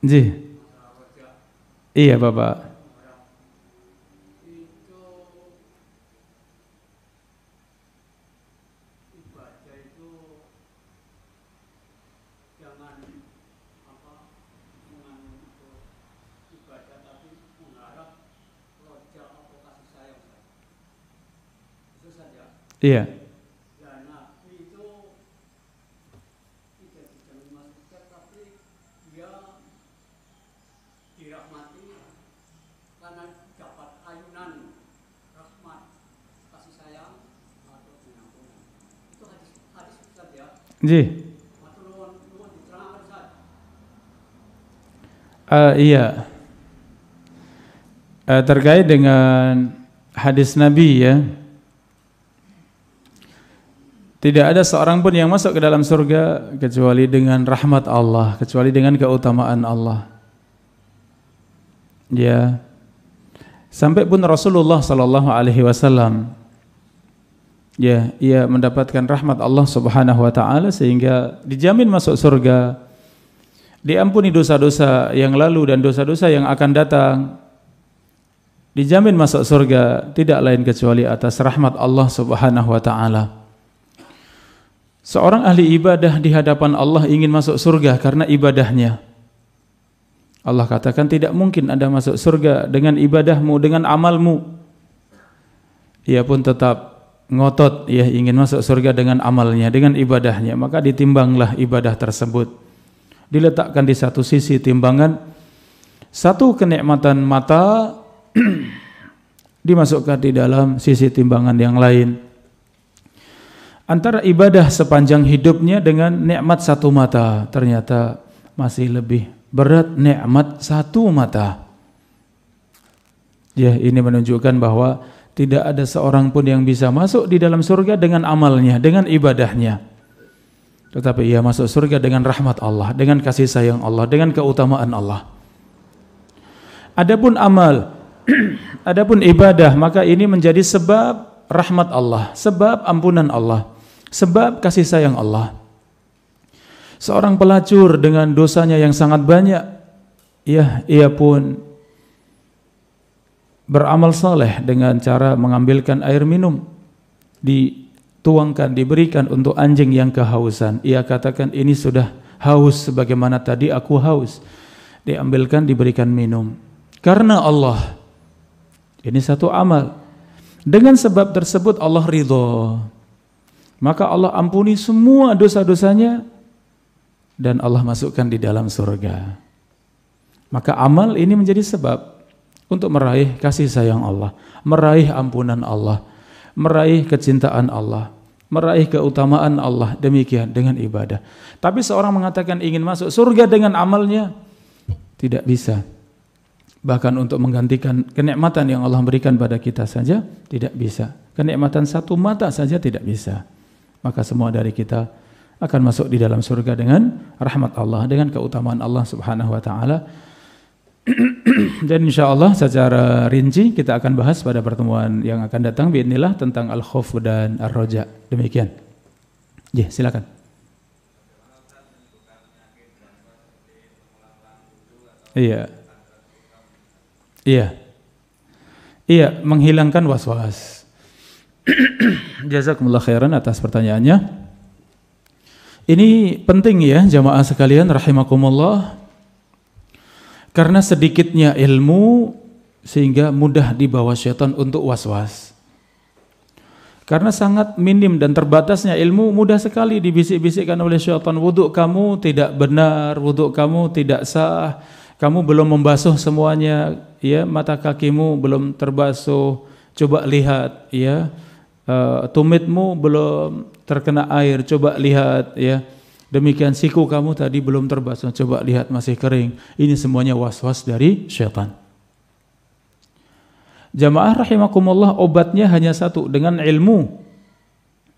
Ji. Iya, Bapak. Iya. Nah, itu tidak dimasukkan, tapi dia dirahmati karena dapat ayunan rahmat, kasih sayang atau pengampunan. Itu hadis saja. Ji. Atau nuwun diterangkan saja. Iya. Terkait dengan hadis Nabi ya. Tidak ada seorang pun yang masuk ke dalam surga kecuali dengan rahmat Allah, kecuali dengan keutamaan Allah. Ya. Sampai pun Rasulullah sallallahu alaihi wasallam ya, ia mendapatkan rahmat Allah Subhanahu wa taala sehingga dijamin masuk surga. Diampuni dosa-dosa yang lalu dan dosa-dosa yang akan datang. Dijamin masuk surga tidak lain kecuali atas rahmat Allah Subhanahu wa taala. Seorang ahli ibadah di hadapan Allah ingin masuk surga karena ibadahnya. Allah katakan tidak mungkin Anda masuk surga dengan ibadahmu, dengan amalmu. Ia pun tetap ngotot ya ingin masuk surga dengan amalnya, dengan ibadahnya. Maka ditimbanglah ibadah tersebut. Diletakkan di satu sisi timbangan, satu kenikmatan mata dimasukkan di dalam sisi timbangan yang lain. Antara ibadah sepanjang hidupnya dengan nikmat satu mata, ternyata masih lebih berat nikmat satu mata. Ya, ini menunjukkan bahwa tidak ada seorang pun yang bisa masuk di dalam surga dengan amalnya, dengan ibadahnya. Tetapi ia masuk surga dengan rahmat Allah, dengan kasih sayang Allah, dengan keutamaan Allah. Adapun amal, adapun ibadah, maka ini menjadi sebab rahmat Allah, sebab ampunan Allah, sebab kasih sayang Allah. Seorang pelacur dengan dosanya yang sangat banyak, ya, ia pun beramal saleh dengan cara mengambilkan air minum, dituangkan, diberikan untuk anjing yang kehausan. Ia katakan ini sudah haus sebagaimana tadi aku haus. Diambilkan, diberikan minum. Karena Allah. Ini satu amal. Dengan sebab tersebut Allah ridho. maka Allah ampuni semua dosa-dosanya dan Allah masukkan di dalam surga. Maka amal ini menjadi sebab untuk meraih kasih sayang Allah, meraih ampunan Allah, meraih kecintaan Allah, meraih keutamaan Allah. Demikian dengan ibadah. Tapi seorang mengatakan ingin masuk surga dengan amalnya, tidak bisa. Bahkan untuk menggantikan kenikmatan yang Allah berikan pada kita saja tidak bisa. Kenikmatan satu mata saja tidak bisa. Maka semua dari kita akan masuk di dalam surga dengan rahmat Allah, dengan keutamaan Allah Subhanahu wa taala. Dan insyaallah secara rinci kita akan bahas pada pertemuan yang akan datang biidznillah tentang al-khauf dan ar-raja. Demikian. Ya, silakan. Iya. Iya. Iya, menghilangkan was-was. Jazakumullah khairan atas pertanyaannya. Ini penting ya jamaah sekalian rahimakumullah, karena sedikitnya ilmu sehingga mudah dibawa syaitan untuk was-was. Karena sangat minim dan terbatasnya ilmu, mudah sekali dibisik-bisikkan oleh syaitan, wuduk kamu tidak benar, wuduk kamu tidak sah, kamu belum membasuh semuanya, ya, mata kakimu belum terbasuh, coba lihat, ya, tumitmu belum terkena air, coba lihat, ya. Demikian siku kamu tadi belum terbasuh, coba lihat masih kering. Ini semuanya was-was dari syaitan. Jamaah rahimakumullah, obatnya hanya satu, dengan ilmu.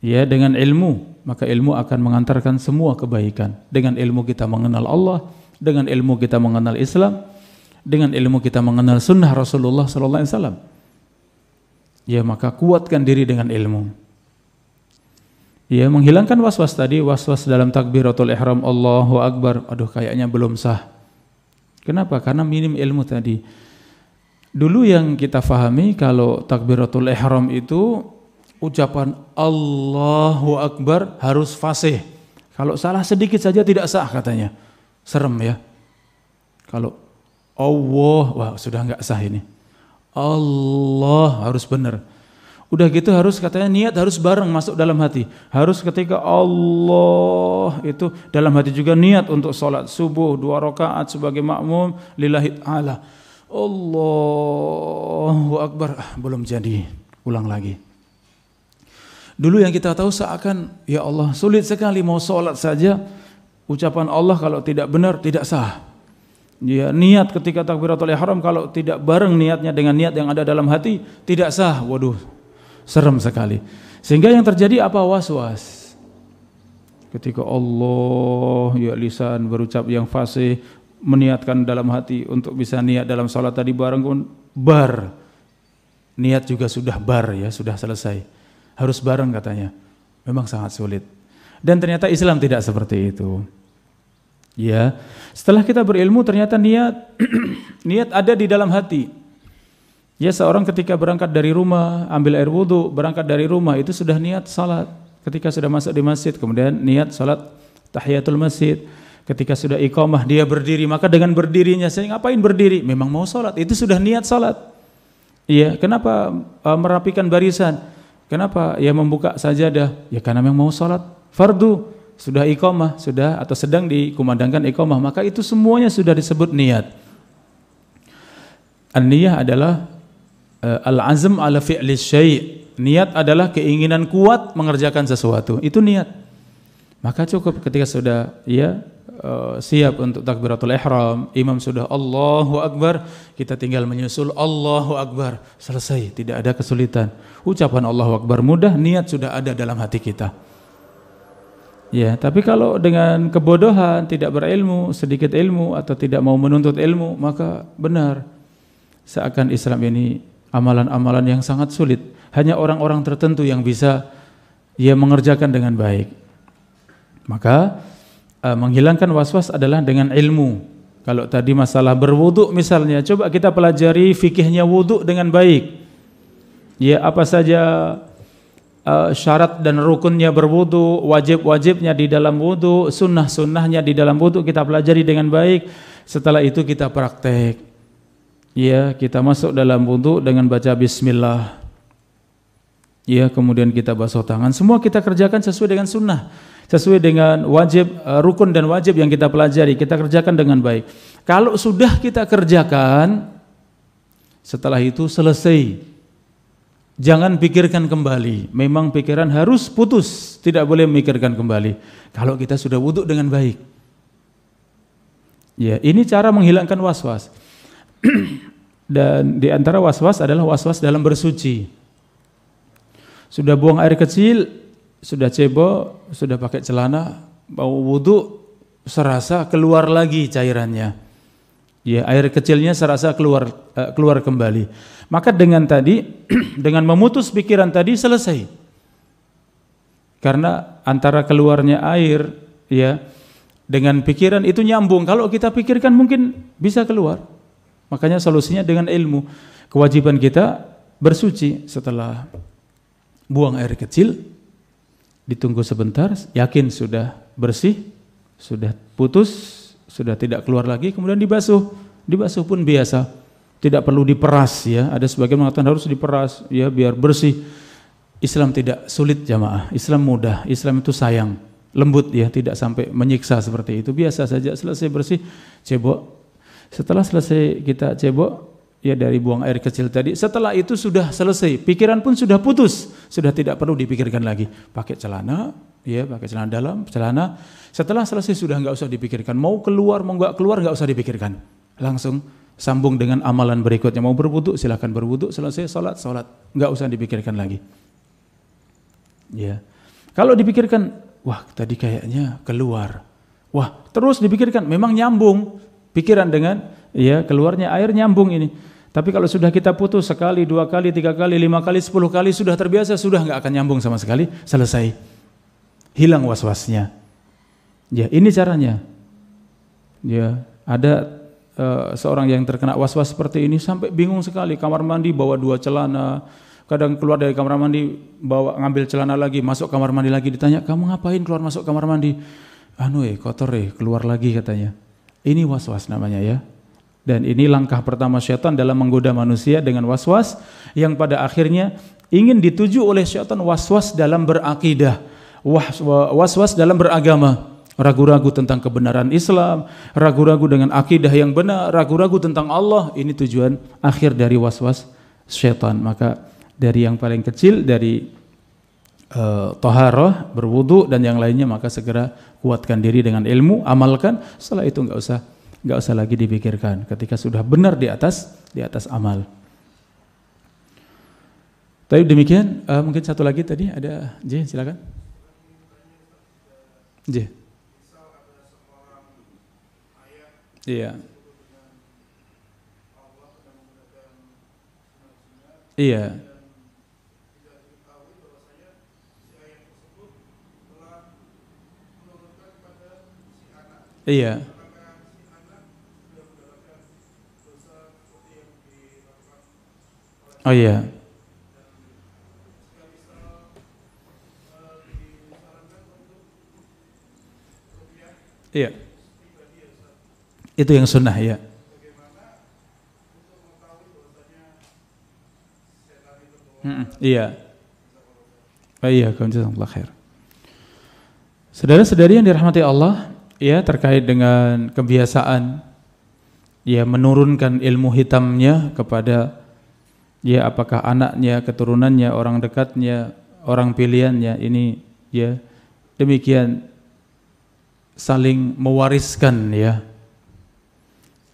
Ya, dengan ilmu, maka ilmu akan mengantarkan semua kebaikan. Dengan ilmu kita mengenal Allah, dengan ilmu kita mengenal Islam, dengan ilmu kita mengenal sunnah Rasulullah sallallahu alaihi wasallam. Ya, maka kuatkan diri dengan ilmu. Ya, menghilangkan was-was tadi, was-was dalam takbiratul ihram, Allahu Akbar, aduh kayaknya belum sah. Kenapa? Karena minim ilmu tadi. Dulu yang kita fahami kalau takbiratul ihram itu ucapan Allahu Akbar harus fasih. Kalau salah sedikit saja tidak sah katanya. Serem ya. Kalau Allah, wah sudah enggak sah ini. Allah harus benar. Udah gitu harus katanya niat harus bareng masuk dalam hati. Harus ketika Allah itu dalam hati juga niat untuk sholat subuh 2 rakaat sebagai makmum lillahi ta'ala. Allahu Akbar, belum jadi, ulang lagi. Dulu yang kita tahu seakan ya Allah sulit sekali mau sholat saja ucapan Allah kalau tidak benar tidak sah. Ya, niat ketika takbiratul ihram kalau tidak bareng niatnya dengan niat yang ada dalam hati tidak sah. Waduh, serem sekali. Sehingga yang terjadi apa? Was-was. Ketika Allah, ya lisan berucap yang fasih, meniatkan dalam hati untuk bisa niat dalam salat tadi bareng pun bar. Niat juga sudah bar ya, sudah selesai. Harus bareng katanya. Memang sangat sulit. Dan ternyata Islam tidak seperti itu. Ya, setelah kita berilmu ternyata niat niat ada di dalam hati. Ya, seorang ketika berangkat dari rumah, ambil air wudu, berangkat dari rumah itu sudah niat salat. Ketika sudah masuk di masjid, kemudian niat salat tahiyatul masjid. Ketika sudah iqamah dia berdiri, maka dengan berdirinya saya ngapain berdiri? Memang mau salat, itu sudah niat salat. Iya, kenapa merapikan barisan? Kenapa ya membuka sajadah? Ya karena memang mau salat fardu. Sudah iqamah, sudah atau sedang dikumandangkan iqamah, maka itu semuanya sudah disebut niat. An-niyah adalah al-azm ala fi'li syai'. Niat adalah keinginan kuat mengerjakan sesuatu. Itu niat. Maka cukup ketika sudah ya siap untuk takbiratul ihram, imam sudah Allahu Akbar, kita tinggal menyusul Allahu Akbar. Selesai, tidak ada kesulitan. Ucapan Allahu Akbar mudah, niat sudah ada dalam hati kita. Ya, tapi kalau dengan kebodohan, tidak berilmu, sedikit ilmu atau tidak mau menuntut ilmu, maka benar seakan Islam ini amalan-amalan yang sangat sulit. Hanya orang-orang tertentu yang bisa ya mengerjakan dengan baik. Maka menghilangkan was-was adalah dengan ilmu. Kalau tadi masalah berwudu misalnya, coba kita pelajari fikihnya wudu dengan baik. Ya, apa saja syarat dan rukunnya berwudu, wajib-wajibnya di dalam wudu, sunnah-sunnahnya di dalam wudu kita pelajari dengan baik. Setelah itu kita praktek. Ya, kita masuk dalam wudu dengan baca bismillah. ya, kemudian kita basuh tangan, semua kita kerjakan sesuai dengan sunnah, sesuai dengan wajib, rukun dan wajib yang kita pelajari, kita kerjakan dengan baik. Kalau sudah kita kerjakan, setelah itu selesai, jangan pikirkan kembali. Memang pikiran harus putus, tidak boleh memikirkan kembali kalau kita sudah wudu dengan baik. Ya, ini cara menghilangkan was-was. Dan di antara was-was adalah was-was dalam bersuci. Sudah buang air kecil, sudah cebok, sudah pakai celana, mau wudu, serasa keluar lagi cairannya. Ya, air kecilnya serasa keluar kembali. Maka dengan tadi, dengan memutus pikiran tadi selesai. Karena antara keluarnya air, ya, dengan pikiran itu nyambung. Kalau kita pikirkan mungkin bisa keluar. Makanya solusinya dengan ilmu. Kewajiban kita bersuci setelah buang air kecil, ditunggu sebentar, yakin sudah bersih, sudah putus, sudah tidak keluar lagi, kemudian dibasuh. Dibasuh pun biasa, tidak perlu diperas ya. Ada sebagian mengatakan harus diperas ya biar bersih. Islam tidak sulit jamaah, Islam mudah, Islam itu sayang, lembut ya, tidak sampai menyiksa seperti itu. Biasa saja, selesai bersih, cebok. Setelah selesai kita cebok, ya dari buang air kecil tadi, setelah itu sudah selesai, pikiran pun sudah putus, sudah tidak perlu dipikirkan lagi. Pakai celana, ya pakai celana dalam, celana. Setelah selesai sudah nggak usah dipikirkan. Mau keluar, mau nggak keluar nggak usah dipikirkan. Langsung sambung dengan amalan berikutnya. Mau berwudu silakan berwudu, selesai salat, nggak usah dipikirkan lagi. Ya, kalau dipikirkan, wah tadi kayaknya keluar, wah terus dipikirkan, memang nyambung pikiran dengan ya keluarnya air nyambung ini. Tapi kalau sudah kita putus sekali, 2 kali, 3 kali, 5 kali, 10 kali, sudah terbiasa, sudah nggak akan nyambung sama sekali, selesai. Hilang was-wasnya. Ya, ini caranya. Ya, ada seorang yang terkena was-was seperti ini sampai bingung sekali, kamar mandi bawa 2 celana, kadang keluar dari kamar mandi bawa ngambil celana lagi, masuk kamar mandi lagi, ditanya, "Kamu ngapain keluar masuk kamar mandi?" Kotor keluar lagi katanya. Ini was-was namanya ya. Dan ini langkah pertama syaitan dalam menggoda manusia dengan was-was yang pada akhirnya ingin dituju oleh syaitan, was-was dalam berakidah, was-was dalam beragama, ragu-ragu tentang kebenaran Islam, ragu-ragu dengan akidah yang benar, ragu-ragu tentang Allah. Ini tujuan akhir dari was-was syaitan. Maka dari yang paling kecil, dari taharah, berwudu dan yang lainnya, maka segera kuatkan diri dengan ilmu, amalkan. Setelah itu nggak usah lagi dipikirkan. Ketika sudah benar di atas amal. Tapi demikian, mungkin satu lagi tadi ada J, silakan. J. Iya. Iya. Iya. Oh iya. Iya. Itu yang sunnah ya. Iya. Oh iya, jazakallahu khair. Saudara-saudari yang dirahmati Allah, ya terkait dengan kebiasaan ya menurunkan ilmu hitamnya kepada ya apakah anaknya, keturunannya, orang dekatnya, orang pilihannya, ini ya demikian saling mewariskan ya.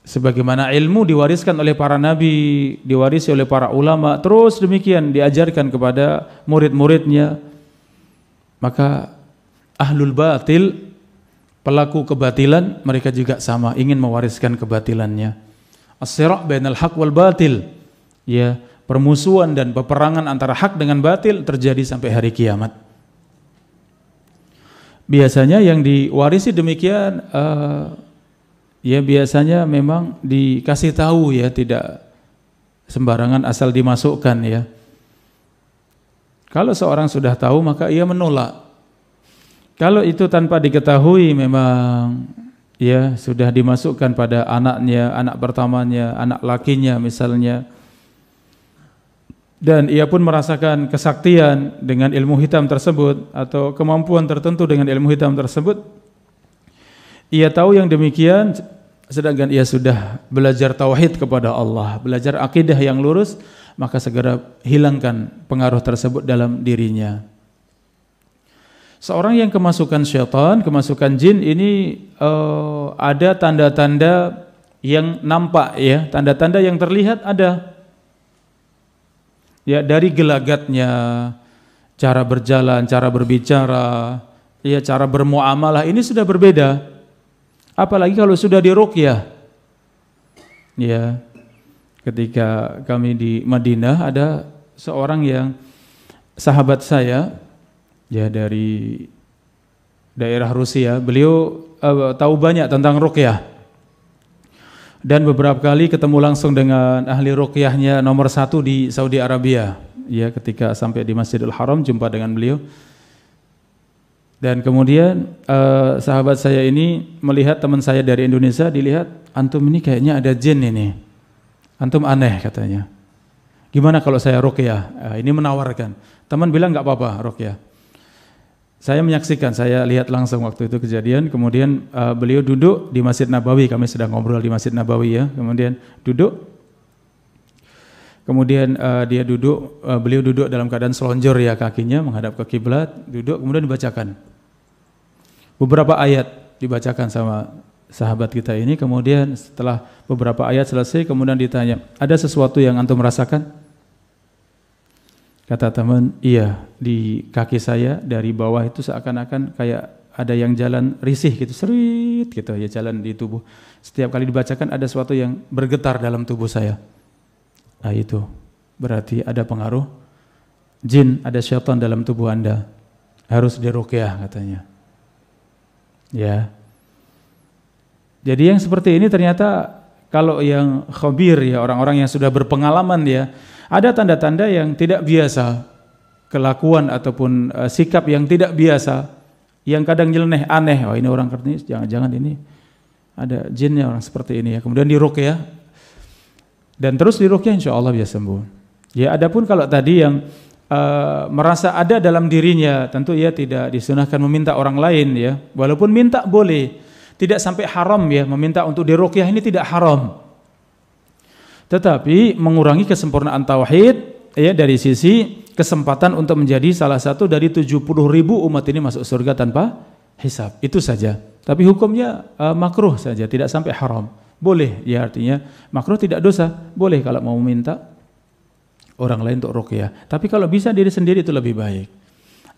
Sebagaimana ilmu diwariskan oleh para nabi, diwarisi oleh para ulama, terus demikian diajarkan kepada murid-muridnya. Maka ahlul batil, pelaku kebatilan, mereka juga sama, ingin mewariskan kebatilannya. As-sira' bainal haq wal batil. Ya, permusuhan dan peperangan antara hak dengan batil terjadi sampai hari kiamat. Biasanya yang diwarisi demikian ya biasanya memang dikasih tahu ya, tidak sembarangan asal dimasukkan ya. Kalau seorang sudah tahu maka ia menolak. Kalau itu tanpa diketahui memang ya sudah dimasukkan pada anaknya, anak pertamanya, anak lakinya misalnya, dan ia pun merasakan kesaktian dengan ilmu hitam tersebut atau kemampuan tertentu dengan ilmu hitam tersebut, ia tahu yang demikian, sedangkan ia sudah belajar tauhid kepada Allah, belajar akidah yang lurus, maka segera hilangkan pengaruh tersebut dalam dirinya. Seorang yang kemasukan syaitan, kemasukan jin ini ada tanda-tanda yang nampak ya, tanda-tanda yang terlihat ada. Ya, dari gelagatnya, cara berjalan, cara berbicara, ya cara bermuamalah ini sudah berbeda. Apalagi kalau sudah diruqyah. Ya. Ketika kami di Madinah ada seorang yang sahabat saya ya dari daerah Rusia. Beliau tahu banyak tentang ruqyah. Dan beberapa kali ketemu langsung dengan ahli ruqyahnya nomor 1 di Saudi Arabia. Ya, ketika sampai di Masjidil Haram jumpa dengan beliau. Dan kemudian sahabat saya ini melihat teman saya dari Indonesia, dilihat, antum ini kayaknya ada jin ini. Antum aneh katanya. Gimana kalau saya ruqyah? Ini menawarkan. Teman bilang enggak apa-apa ruqyah. Saya menyaksikan, saya lihat langsung waktu itu kejadian. Kemudian beliau duduk di Masjid Nabawi, kami sedang ngobrol di Masjid Nabawi ya. Kemudian duduk. Kemudian beliau duduk dalam keadaan selonjor ya, kakinya menghadap ke kiblat, duduk, kemudian dibacakan beberapa ayat, dibacakan sama sahabat kita ini. Kemudian setelah beberapa ayat selesai, kemudian ditanya, ada sesuatu yang antum merasakan? Kata teman, iya, di kaki saya dari bawah itu seakan-akan kayak ada yang jalan risih gitu, serit gitu ya, jalan di tubuh. Setiap kali dibacakan ada sesuatu yang bergetar dalam tubuh saya. Nah itu berarti ada pengaruh jin, ada syaitan dalam tubuh Anda. Harus diruqyah katanya. Ya. Jadi yang seperti ini ternyata kalau yang khabir ya, orang-orang yang sudah berpengalaman ya, ada tanda-tanda yang tidak biasa, kelakuan ataupun sikap yang tidak biasa, yang kadang nyeleneh, aneh. Oh ini orang kernis, jangan-jangan ini ada jinnya orang seperti ini ya. Kemudian diruqyah dan terus diruqyah, insya Allah bisa sembuh. Ya, adapun kalau tadi yang merasa ada dalam dirinya, tentu ia tidak disunahkan meminta orang lain ya. Walaupun minta boleh, tidak sampai haram ya, meminta untuk diruqyah ini tidak haram. Tetapi mengurangi kesempurnaan tauhid ya, dari sisi kesempatan untuk menjadi salah satu dari 70.000 umat ini masuk surga tanpa hisab. Itu saja. Tapi hukumnya makruh saja, tidak sampai haram. Boleh ya, artinya makruh tidak dosa. Boleh kalau mau minta orang lain untuk ruqyah. Tapi kalau bisa diri sendiri itu lebih baik.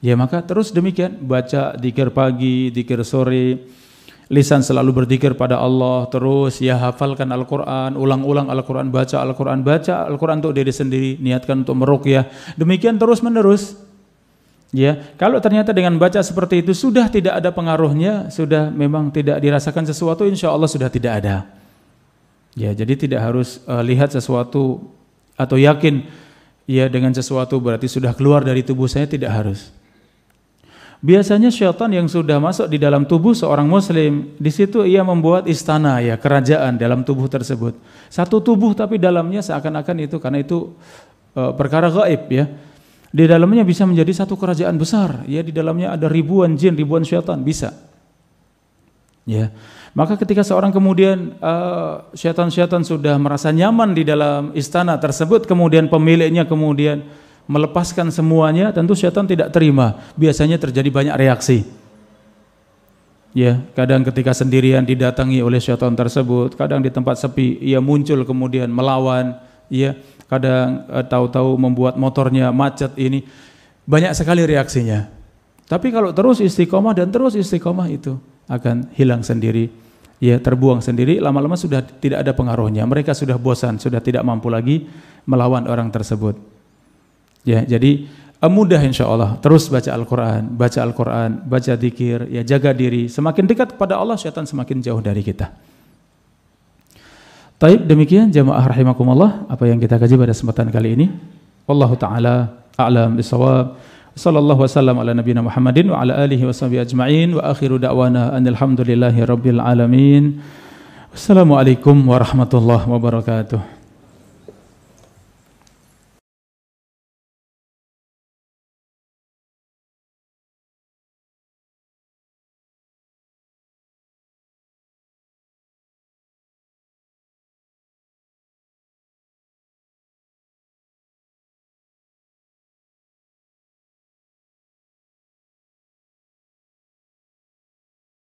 Ya maka terus demikian, baca dzikir pagi, dzikir sore, lisan selalu berzikir pada Allah, terus ya hafalkan Al-Quran, ulang-ulang Al-Quran, baca Al-Quran untuk diri sendiri, niatkan untuk meruqyah. Demikian terus menerus. Ya, kalau ternyata dengan baca seperti itu sudah tidak ada pengaruhnya, sudah memang tidak dirasakan sesuatu, insya Allah sudah tidak ada. Ya, jadi tidak harus lihat sesuatu atau yakin ya dengan sesuatu berarti sudah keluar dari tubuh saya, tidak harus. Biasanya syaitan yang sudah masuk di dalam tubuh seorang muslim, di situ ia membuat istana ya, kerajaan dalam tubuh tersebut. Satu tubuh tapi dalamnya seakan-akan itu, karena itu perkara gaib ya. Di dalamnya bisa menjadi satu kerajaan besar, ya di dalamnya ada ribuan jin, ribuan syaitan, bisa. Ya. Maka ketika seorang kemudian syaitan-syaitan sudah merasa nyaman di dalam istana tersebut, kemudian pemiliknya kemudian melepaskan semuanya, tentu syaitan tidak terima. Biasanya terjadi banyak reaksi. Ya, kadang ketika sendirian didatangi oleh syaitan tersebut, kadang di tempat sepi ia muncul kemudian melawan, ya, kadang tahu-tahu membuat motornya macet ini. Banyak sekali reaksinya. Tapi kalau terus istiqomah dan terus istiqomah itu akan hilang sendiri. Ya, terbuang sendiri, lama-lama sudah tidak ada pengaruhnya. Mereka sudah bosan, sudah tidak mampu lagi melawan orang tersebut. Ya, jadi mudah insya Allah. Terus baca Al-Quran, baca dzikir, ya jaga diri. Semakin dekat kepada Allah, syaitan semakin jauh dari kita. Taib, demikian jamaah rahimakumullah apa yang kita kaji pada kesempatan kali ini. Wallahu taala a'lam bissawab. Sallallahu wasallam ala nabiyina Muhammadin wa ala alihi washabihi ajma'in wa akhiru da'wana anil hamdulillahi rabbil alamin. Wassalamualaikum warahmatullahi wabarakatuh.